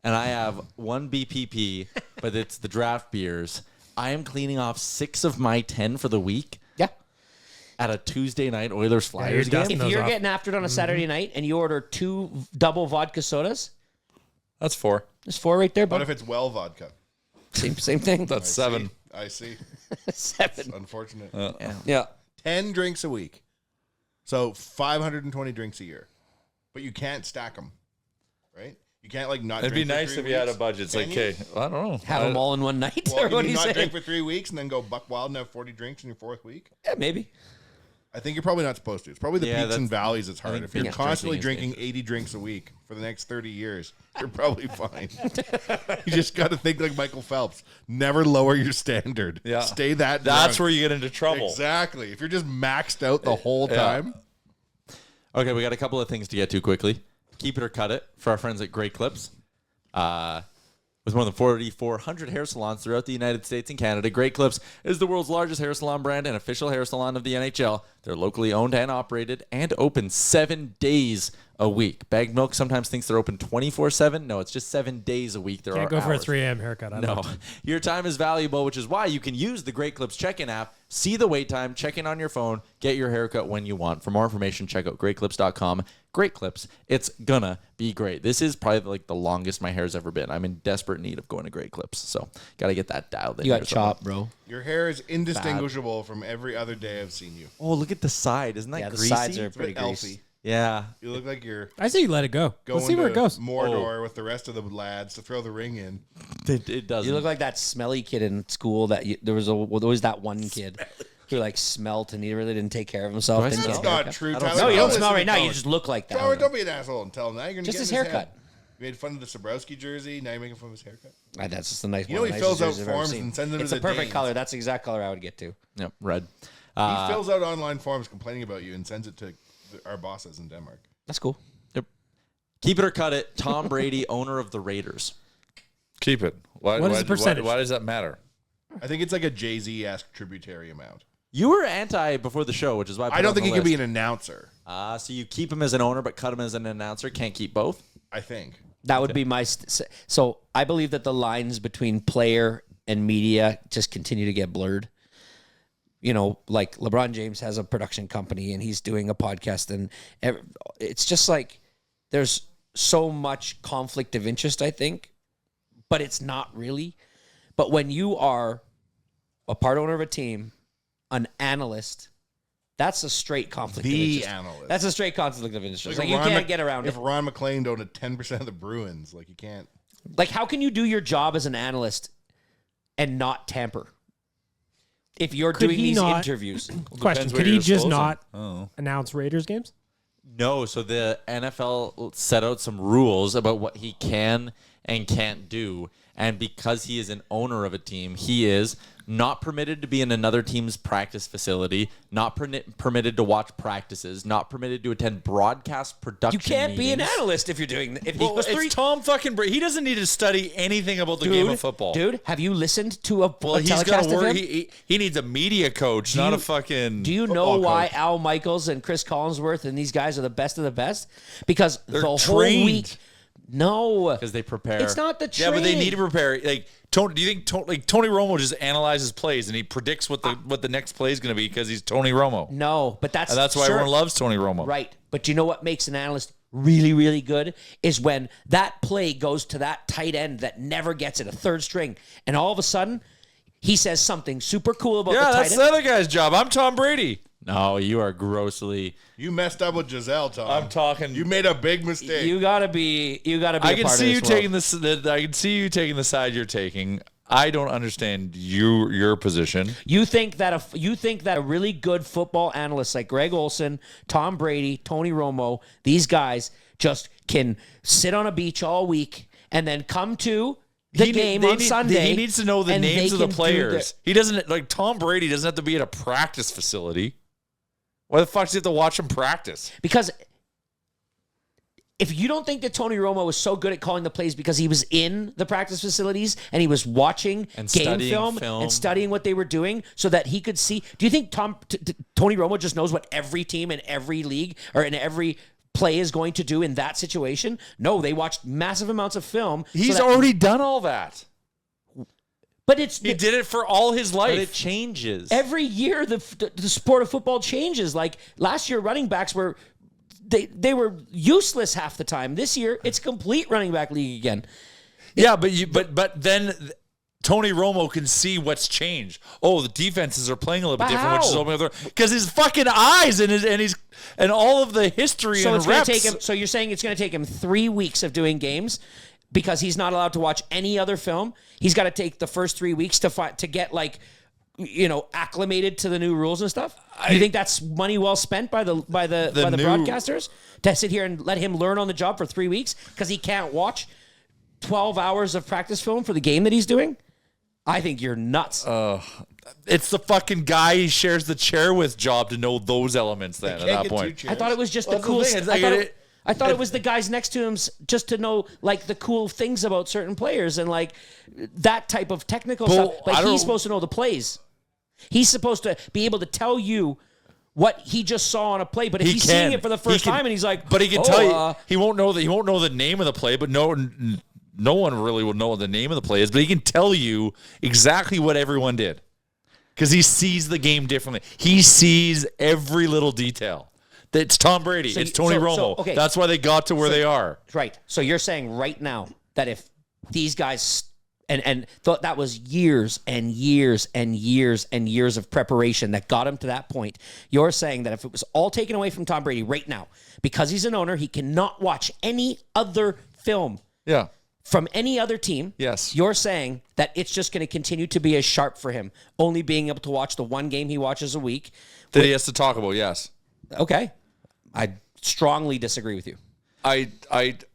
and I have 1 BPP, but it's the draft beers, I am cleaning off 6 of my 10 for the week Yeah. at a Tuesday night Oilers Flyers you're game. done. If those you're off. getting after it on a Saturday night and you order 2 double vodka sodas, That's 4. there's 4 right there, What but if it's well vodka? same thing. That's 7. I see. 7. Unfortunate. Yeah. 10 drinks a week. So 520 drinks a year. But you can't stack them. Right? You can't like not It'd be drink for nice 3 if you had a weeks. budget. It's Can like, you? okay, I don't know. Have them all in one night? Well, or can what do you you not say? drink for 3 weeks and then go buck wild and have 40 drinks in your 4th week? Yeah, maybe. I think you're probably not supposed to. It's probably the Yeah, peaks and that's- valleys that's hard. think If you're binge constantly drinking is drinking 80 drinks a week for the next 30 years, you're probably fine. You just got to think like Michael Phelps. Never lower your standard. Yeah. Stay that That's drunk. where you get into trouble. Exactly. If you're just maxed out the whole time. Okay, we got a couple of things to get to quickly. Keep it or cut it for our friends at Great Clips. With more than 4,400 hair salons throughout the United States and Canada, Great Clips is the world's largest hair salon brand and official hair salon of the NHL. They're locally owned and operated and open 7 days a week. Bagged Milk sometimes thinks they're open 24/7. No, it's just 7 days a week. There Can't are go for a hours. 3 a.m. haircut. I No, don't know. your time is valuable, which is why you can use the Great Clips check-in app, see the wait time, check in on your phone, get your haircut when you want. For more information, check out greatclips.com. Great Clips, it's gonna be great. This is probably like the longest my hair's ever been. I'm in desperate need of going to Great Clips, so gotta get that dialed in. You here got somewhere. chopped, bro. Your hair is indistinguishable from every other day I've seen you. Oh, look at the side. Isn't that Yeah, the greasy? sides are It's a pretty bit greasy. elfy. Yeah. You look like you're I say you let it go. going Let's see where it to goes. Mordor with the rest of the lads to throw the ring in. It does. You look like that smelly kid in school there was always that one kid who like smelled and he really didn't take care of himself. Do I Didn't smell? get That's a not haircut. true, I don't Tyler. No, you smell don't Listen smell to right now. You Tyler. just look like that. Tyler, don't be an asshole and tell him that. You're gonna Just get his in head. haircut. You made fun of the Sabrowski jersey. Now you're making fun of his haircut. That's just a nice. You know one he of the fills nicest out jerseys I've ever forms seen. and sends them to It's the a perfect Danes. color. That's the exact color I would get to. Yep, red. He fills out online forms complaining about you and sends it to our bosses in Denmark. That's cool. Keep it or cut it. Tom Brady, owner of the Raiders. Keep it. Why, What is why- the percentage? Why does that matter? I think it's like a Jay-Z-esque tributary amount. You were anti before the show, which is why I don't think he can be an announcer. So you keep him as an owner, but cut him as an announcer. Can't keep both. I think. That would be my. So I believe that the lines between player and media just continue to get blurred. You know, like LeBron James has a production company and he's doing a podcast, and it's just like there's so much conflict of interest, I think, but it's not really. But when you are a part owner of a team, an analyst, that's a straight conflict of The interest. analyst. That's a straight conflict of interest. Like, if you Ron can't Mc- get around if it. Ron McClain owned 10% of the Bruins, like you can't. Like, how can you do your job as an analyst and not tamper if you're Could doing he these not- interviews? Question: Depends Could what he you're just disclosing. not Oh. announce Raiders games? No, so the NFL set out some rules about what he can and can't do. And because he is an owner of a team, he is not permitted to be in another team's practice facility, not permitted to watch practices, not permitted to attend broadcast production You can't be an meetings. analyst if you're doing. If Well, he it's Tom fucking Brady. He doesn't need to study anything about the game of football. Dude, have you listened to a Well, he's telecast got to of work. him? He needs a media coach, not a fucking. Do you know football why coach. Al Michaels and Chris Collinsworth and these guys are the best of the best? Because They're the whole trained. week. No, Because they prepare. it's not the Yeah, training. but they need to prepare. Like, Tony, do you think Tony Romo just analyzes plays and he predicts what the next play is going to be because he's Tony Romo? No, but that's And that's why sure, everyone loves Tony Romo. right. But you know what makes an analyst really, really good is when that play goes to that tight end that never gets it, a third string, and all of a sudden he says something super cool about Yeah, the tight that's end. the other guy's job. I'm Tom Brady. No, you are grossly. You messed up with Giselle, Tom. I'm talking. You made a big mistake. You gotta be. I a can part see of you this taking world. this. I can see you taking the side you're taking. I don't understand your position. You think that a really good football analyst like Greg Olson, Tom Brady, Tony Romo, these guys just can sit on a beach all week and then come to the game on Sunday. He needs to know the and names they of the can do players. He doesn't like Tom Brady doesn't have to be at a practice facility. Why the fuck does he have to watch him practice? Because if you don't think that Tony Romo was so good at calling the plays because he was in the practice facilities and he was watching And game studying film film. and studying what they were doing so that he could see, do you think Tony Romo just knows what every team in every league or in every play is going to do in that situation? No, they watched massive amounts of film. so He's that- already done all that. But it's He did it for all his But it life. changes. every year the sport of football changes. Like last year, running backs were they were useless half the time. This year, it's complete running back league again. Yeah, but then Tony Romo can see what's changed. Oh, the defenses are playing a little bit But different, which is how? opening up because his fucking eyes and all of the history So and it's going reps. to take him. So you're saying it's going to take him 3 weeks of doing games because he's not allowed to watch any other film. He's got to take the first 3 weeks to get acclimated to the new rules and stuff. You think that's money well spent by the new- broadcasters to sit here and let him learn on the job for 3 weeks because he can't watch 12 hours of practice film for the game that he's doing? I think you're nuts. It's the fucking guy he shares the chair with job to know those elements then at that point. I thought it was just Well, the that's the cool. thing, it's I like thought, it- I thought it was the guys next to him just to know like the cool things about certain players and like that type of technical Well, stuff. But I don't- he's supposed to know the plays. He's supposed to be able to tell you what he just saw on a play. But if he's seeing it for the first time and he's like, but he can "Oh, tell you he won't know the name of the play, but no one really will know what the name of the play is, but he can tell you exactly what everyone did because he sees the game differently. He sees every little detail. It's Tom Brady. So it's you- Tony so- Romo. okay. That's why they got to where they are. Right. So you're saying right now that if these guys and thought that was years and years and years and years of preparation that got him to that point, you're saying that if it was all taken away from Tom Brady right now, because he's an owner, he cannot watch any other film Yeah. from any other team. Yes. You're saying that it's just going to continue to be as sharp for him, only being able to watch the one game he watches a week. That he has to talk about, yes. Okay. I strongly disagree with you.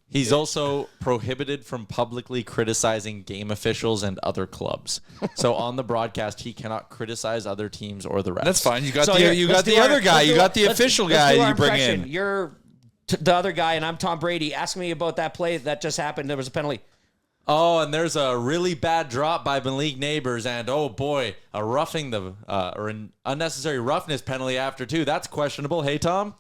He's also prohibited from publicly criticizing game officials and other clubs. So on the broadcast, he cannot criticize other teams or the refs. That's fine. You got So the here, you let's got do the our- other guy. let's You do got our- the let's- official let's guy do that our you bring impression. in. You're the other guy, and I'm Tom Brady. Ask me about that play that just happened. There was a penalty. Oh, and there's a really bad drop by Malik Neighbors, and oh boy, a roughing the or an unnecessary roughness penalty after two. That's questionable. Hey, Tom.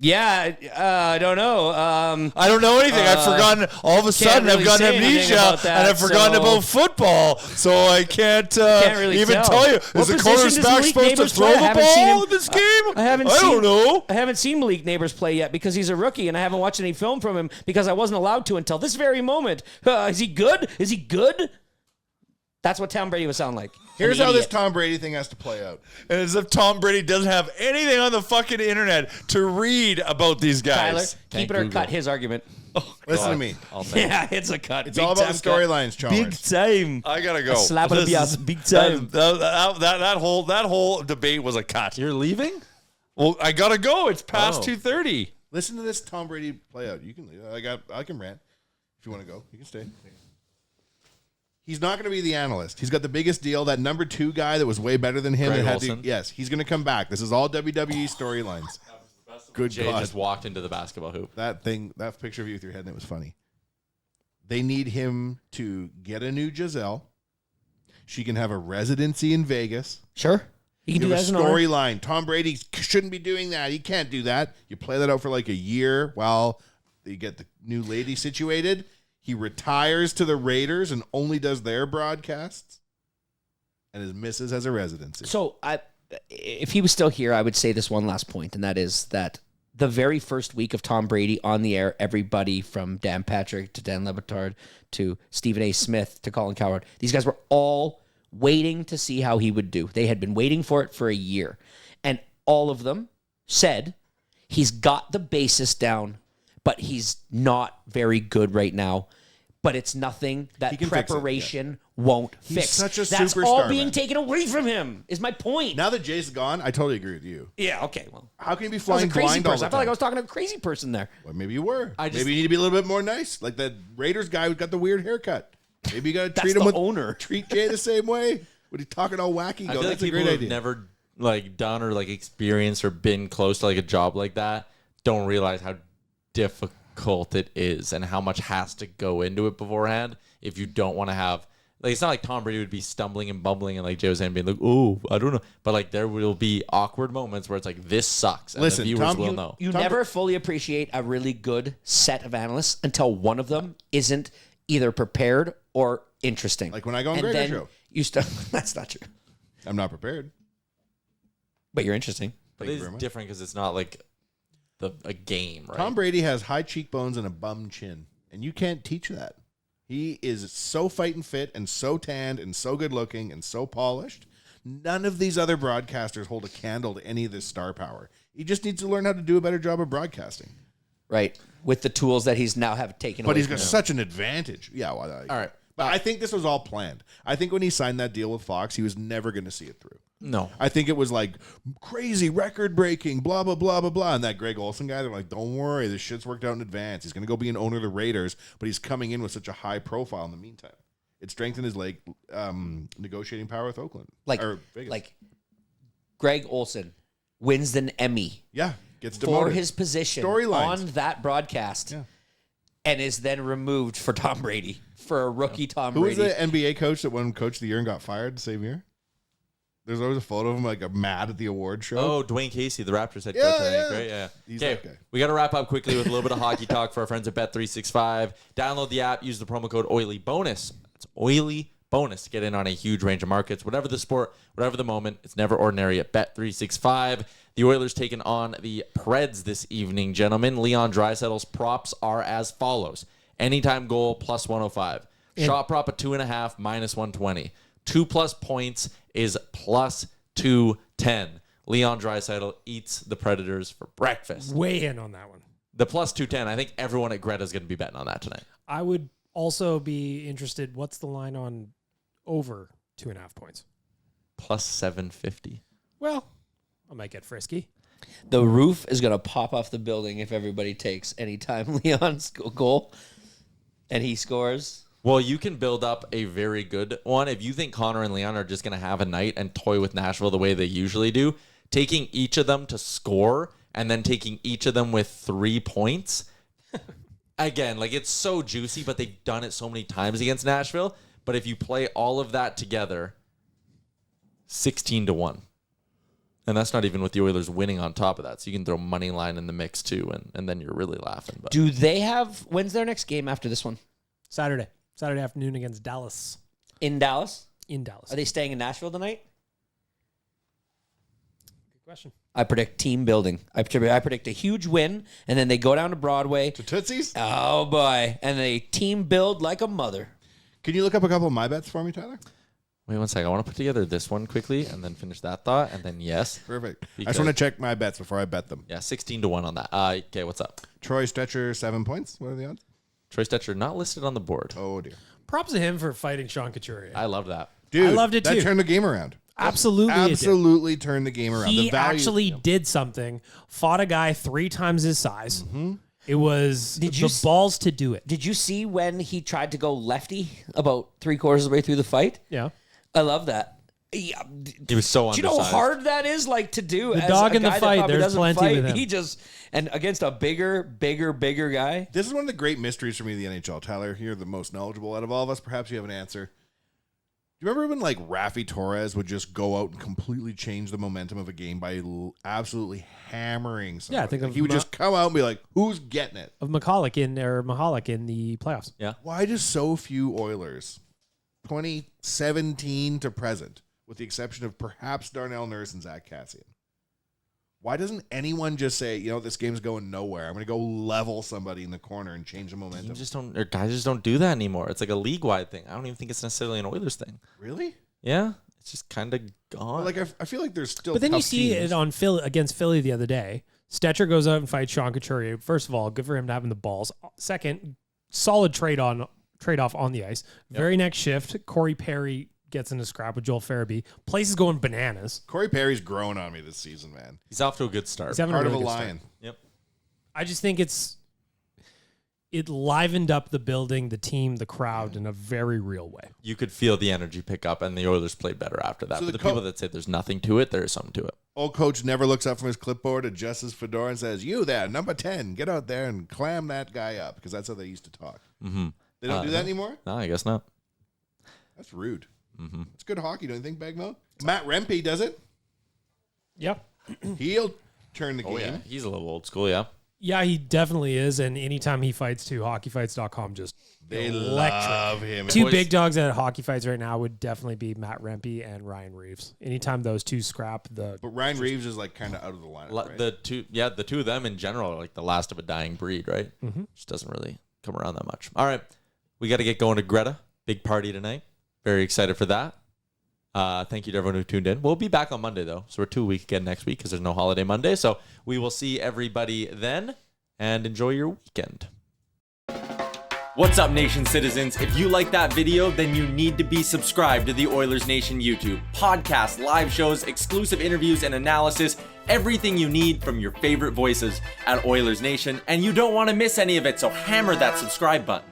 Yeah, I don't know. I don't know anything. I've forgotten. All of a sudden, really I've got say anything amnesia, about that, and I've forgotten so- about football, so I can't, really even tell. you. What Is the position does quarterback Malik supposed to Neighbors throw play? I the haven't seen him- ball in this game? I don't know. I haven't seen Malik Neighbors play yet because he's a rookie, and I haven't watched any film from him because I wasn't allowed to until this very moment. Is he good? Is he good? That's what Tom Brady would sound like. Here's An how this idiot. Tom Brady thing has to play out. And as if Tom Brady doesn't have anything on the fucking internet to read about these Tyler, guys. keep it or cut his argument. Listen to me. I'll take it. Yeah, it's a cut. It's all about the storylines, Chalmers. time. I gotta go. A slap on the This- bias, big time. That whole debate was a cut. You're leaving? Well, I gotta go. It's past Oh. 2:30. Listen to this Tom Brady play out. You can leave. I can rant. If you want to go, you can stay. He's not going to be the analyst. He's got the biggest deal. That number 2 guy that was way better than him. Greg that Olson? yes, he's going to come back. This is all WWE storylines. Good Jay God. just walked into the basketball hoop. That picture of you with your head in it was funny. They need him to get a new Giselle. She can have a residency in Vegas. Sure. He can You do have that as a an owner. storyline. Tom Brady shouldn't be doing that. He can't do that. You play that out for like a year while you get the new lady situated. He retires to the Raiders and only does their broadcasts. And his missus has a residency. So, if he was still here, I would say this one last point, and that is that the very first week of Tom Brady on the air, everybody from Dan Patrick to Dan Lebitard to Stephen A. Smith to Colin Cowherd, these guys were all waiting to see how he would do. They had been waiting for it for a year. And all of them said he's got the basis down, but he's not very good right now. But it's nothing that He can fix it, preparation won't fix. such a That's superstar, all being man. taken away from him, is my point. Now that Jay's gone, I totally agree with you. Yeah, okay, well. How can you be I was a flying crazy blind all person. the I felt like I time? was talking to a crazy person there. Well, maybe you were. I just- Maybe you need to be a little bit more nice. Like that Raiders guy who got the weird haircut. Maybe you got to That's treat him the with owner. Treat Jay the same way. When he's talking all wacky, I go, feel like that's a people great who have idea. never like done or like experienced or been close to like a job like that don't realize how difficult it is and how much has to go into it beforehand if you don't want to have like it's not like Tom Brady would be stumbling and bumbling and like Jay was saying being like, oh, I don't know. But like there will be awkward moments where it's like this sucks and Listen, the viewers Tom, will know. You never fully appreciate a really good set of analysts until one of them isn't either prepared or interesting. Like when I go on And Gregor's then show. You still that's not true. I'm not prepared. But you're interesting. But Thank you it's very much. different because it's not like a game, right? Tom Brady has high cheekbones and a bum chin, and you can't teach that. He is so fighting fit and so tanned and so good looking and so polished. None of these other broadcasters hold a candle to any of this star power. He just needs to learn how to do a better job of broadcasting. Right. With the tools that he's now have taken But away he's from got him. such an advantage. Yeah, well, All right. But I think this was all planned. I think when he signed that deal with Fox, he was never going to see it through. No. I think it was like crazy, record breaking, blah, blah, blah, blah, blah. And that Greg Olson guy, they're like, don't worry, this shit's worked out in advance. He's going to go be an owner of the Raiders, but he's coming in with such a high profile in the meantime. It strengthened his like negotiating power with Oakland. Or Vegas. Like Greg Olson wins an Emmy yeah, gets demoted. for his position Storylines. on that broadcast. Yeah. And is then removed for Tom Brady, for a rookie Tom Who was Brady. the NBA coach that won Coach of the Year and got fired the same year? There's always a photo of him like mad at the award show. Oh, Dwayne Casey, the Raptors head Yeah, coach, I think, yeah. right? Yeah. He's Okay, that guy. we got to wrap up quickly with a little bit of hockey talk for our friends at Bet365. Download the app, use the promo code OILYBONUS. It's Oily Bonus to get in on a huge range of markets. Whatever the sport, whatever the moment, it's never ordinary at Bet365. The Oilers taking on the Preds this evening, gentlemen. Leon Draisaitl's props are as follows. Anytime goal, plus 105. Shot prop at 2.5, minus 120. 2+ points is plus 210. Leon Draisaitl eats the Predators for breakfast. Way in on that one. The plus 210, I think everyone at Greta is going to be betting on that tonight. I would also be interested. What's the line on over 2.5 points? Plus 750. Well, I might get frisky. The roof is going to pop off the building if everybody takes anytime Leon's goal and he scores. Well, you can build up a very good one. If you think Connor and Leon are just going to have a night and toy with Nashville the way they usually do, taking each of them to score and then taking each of them with 3 points. Again, like it's so juicy, but they've done it so many times against Nashville. But if you play all of that together, 16-1. And that's not even with the Oilers winning on top of that. So you can throw money line in the mix too, and then you're really laughing. But Do they have, when's their next game after this one? Saturday afternoon against Dallas. In Dallas? In Dallas. Are they staying in Nashville tonight? Good question. I predict team building. I predict a huge win, and then they go down to Broadway. To Tootsie's? Oh, boy. And they team build like a mother. Can you look up a couple of my bets for me, Tyler? Wait 1 second. I want to put together this one quickly and then finish that thought. And then yes. Perfect. I Because- just want to check my bets before I bet them. Yeah, 16-1 on that. Okay, what's up? Troy Stetcher, 7 points. What are the odds? Troy Stetcher not listed on the board. Oh, dear. Props to him for fighting Sean Couturier. I loved that. Dude, I loved it that too. turned the game around. Absolutely, it did. Absolutely turned the game around. He the value, actually did something. Fought a guy 3 times his size. Mm-hmm. It was Did you the s- balls to do it. Did you see when he tried to go lefty about 3/4 of the way through the fight? Yeah. I love that. Yeah. He was so Do you know how undersized. hard that is, like, to do? The as dog a in the guy that fight, probably there's doesn't plenty fight? with him. He just and against a bigger guy. This is one of the great mysteries for me in the NHL. Tyler, you're the most knowledgeable out of all of us. Perhaps you have an answer. Do you remember when like Rafi Torres would just go out and completely change the momentum of a game by absolutely hammering somebody? Yeah, I think Like, of he would just come out and be like, "Who's getting it?" Of Mahalik in the playoffs. Yeah. Why do so few Oilers, 2017 to present, with the exception of perhaps Darnell Nurse and Zach Kassian, why doesn't anyone just say, you know, this game's going nowhere. I'm going to go level somebody in the corner and change the momentum? Teams just don't, or guys just don't do that anymore. It's like a league-wide thing. I don't even think it's necessarily an Oilers thing. Really? Yeah, it's just kind of gone. Well, like I feel like there's still. But then you tough see teams. it on Philly against Philly the other day. Stetcher goes out and fights Sean Couturier. First of all, good for him to having the balls. Second, solid trade off on the ice. Very next shift, Corey Perry gets in a scrap with Joel Farabee. Place is going bananas. Corey Perry's grown on me this season, man. He's off to a good start. He's having Part a of really a good start. lion. Yep. I just think it livened up the building, the team, the crowd in a very real way. You could feel the energy pick up, and the Oilers played better after that. So But the the people that say there's nothing to it, there is something to it. Old coach never looks up from his clipboard, adjusts his fedora, and says, "You there, number 10, get out there and clam that guy up," because that's how they used to talk. Mm-hmm. They don't do that anymore. No, I guess not. That's rude. Mm-hmm. It's good hockey, don't you think, Bagmo? Matt Rempe does it. Yep. He'll turn the game. Oh, yeah. He's a little old school, yeah. Yeah, he definitely is. And anytime he fights too, hockeyfights.com just They electric. love him. Two Boys- big dogs at hockey fights right now would definitely be Matt Rempe and Ryan Reeves. Anytime those two scrap, But Ryan Reeves is like kind of out of the lineup, right? The two of them in general are like the last of a dying breed, right? Mm-hmm. Just doesn't really come around that much. All right, we got to get going to Greta. Big party tonight. Very excited for that. Thank you to everyone who tuned in. We'll be back on Monday, though. So we're 2 weeks again next week because there's no holiday Monday. So we will see everybody then, and enjoy your weekend. What's up, Nation citizens? If you like that video, then you need to be subscribed to the Oilers Nation YouTube. Podcasts, live shows, exclusive interviews, and analysis. Everything you need from your favorite voices at Oilers Nation. And you don't want to miss any of it, so hammer that subscribe button.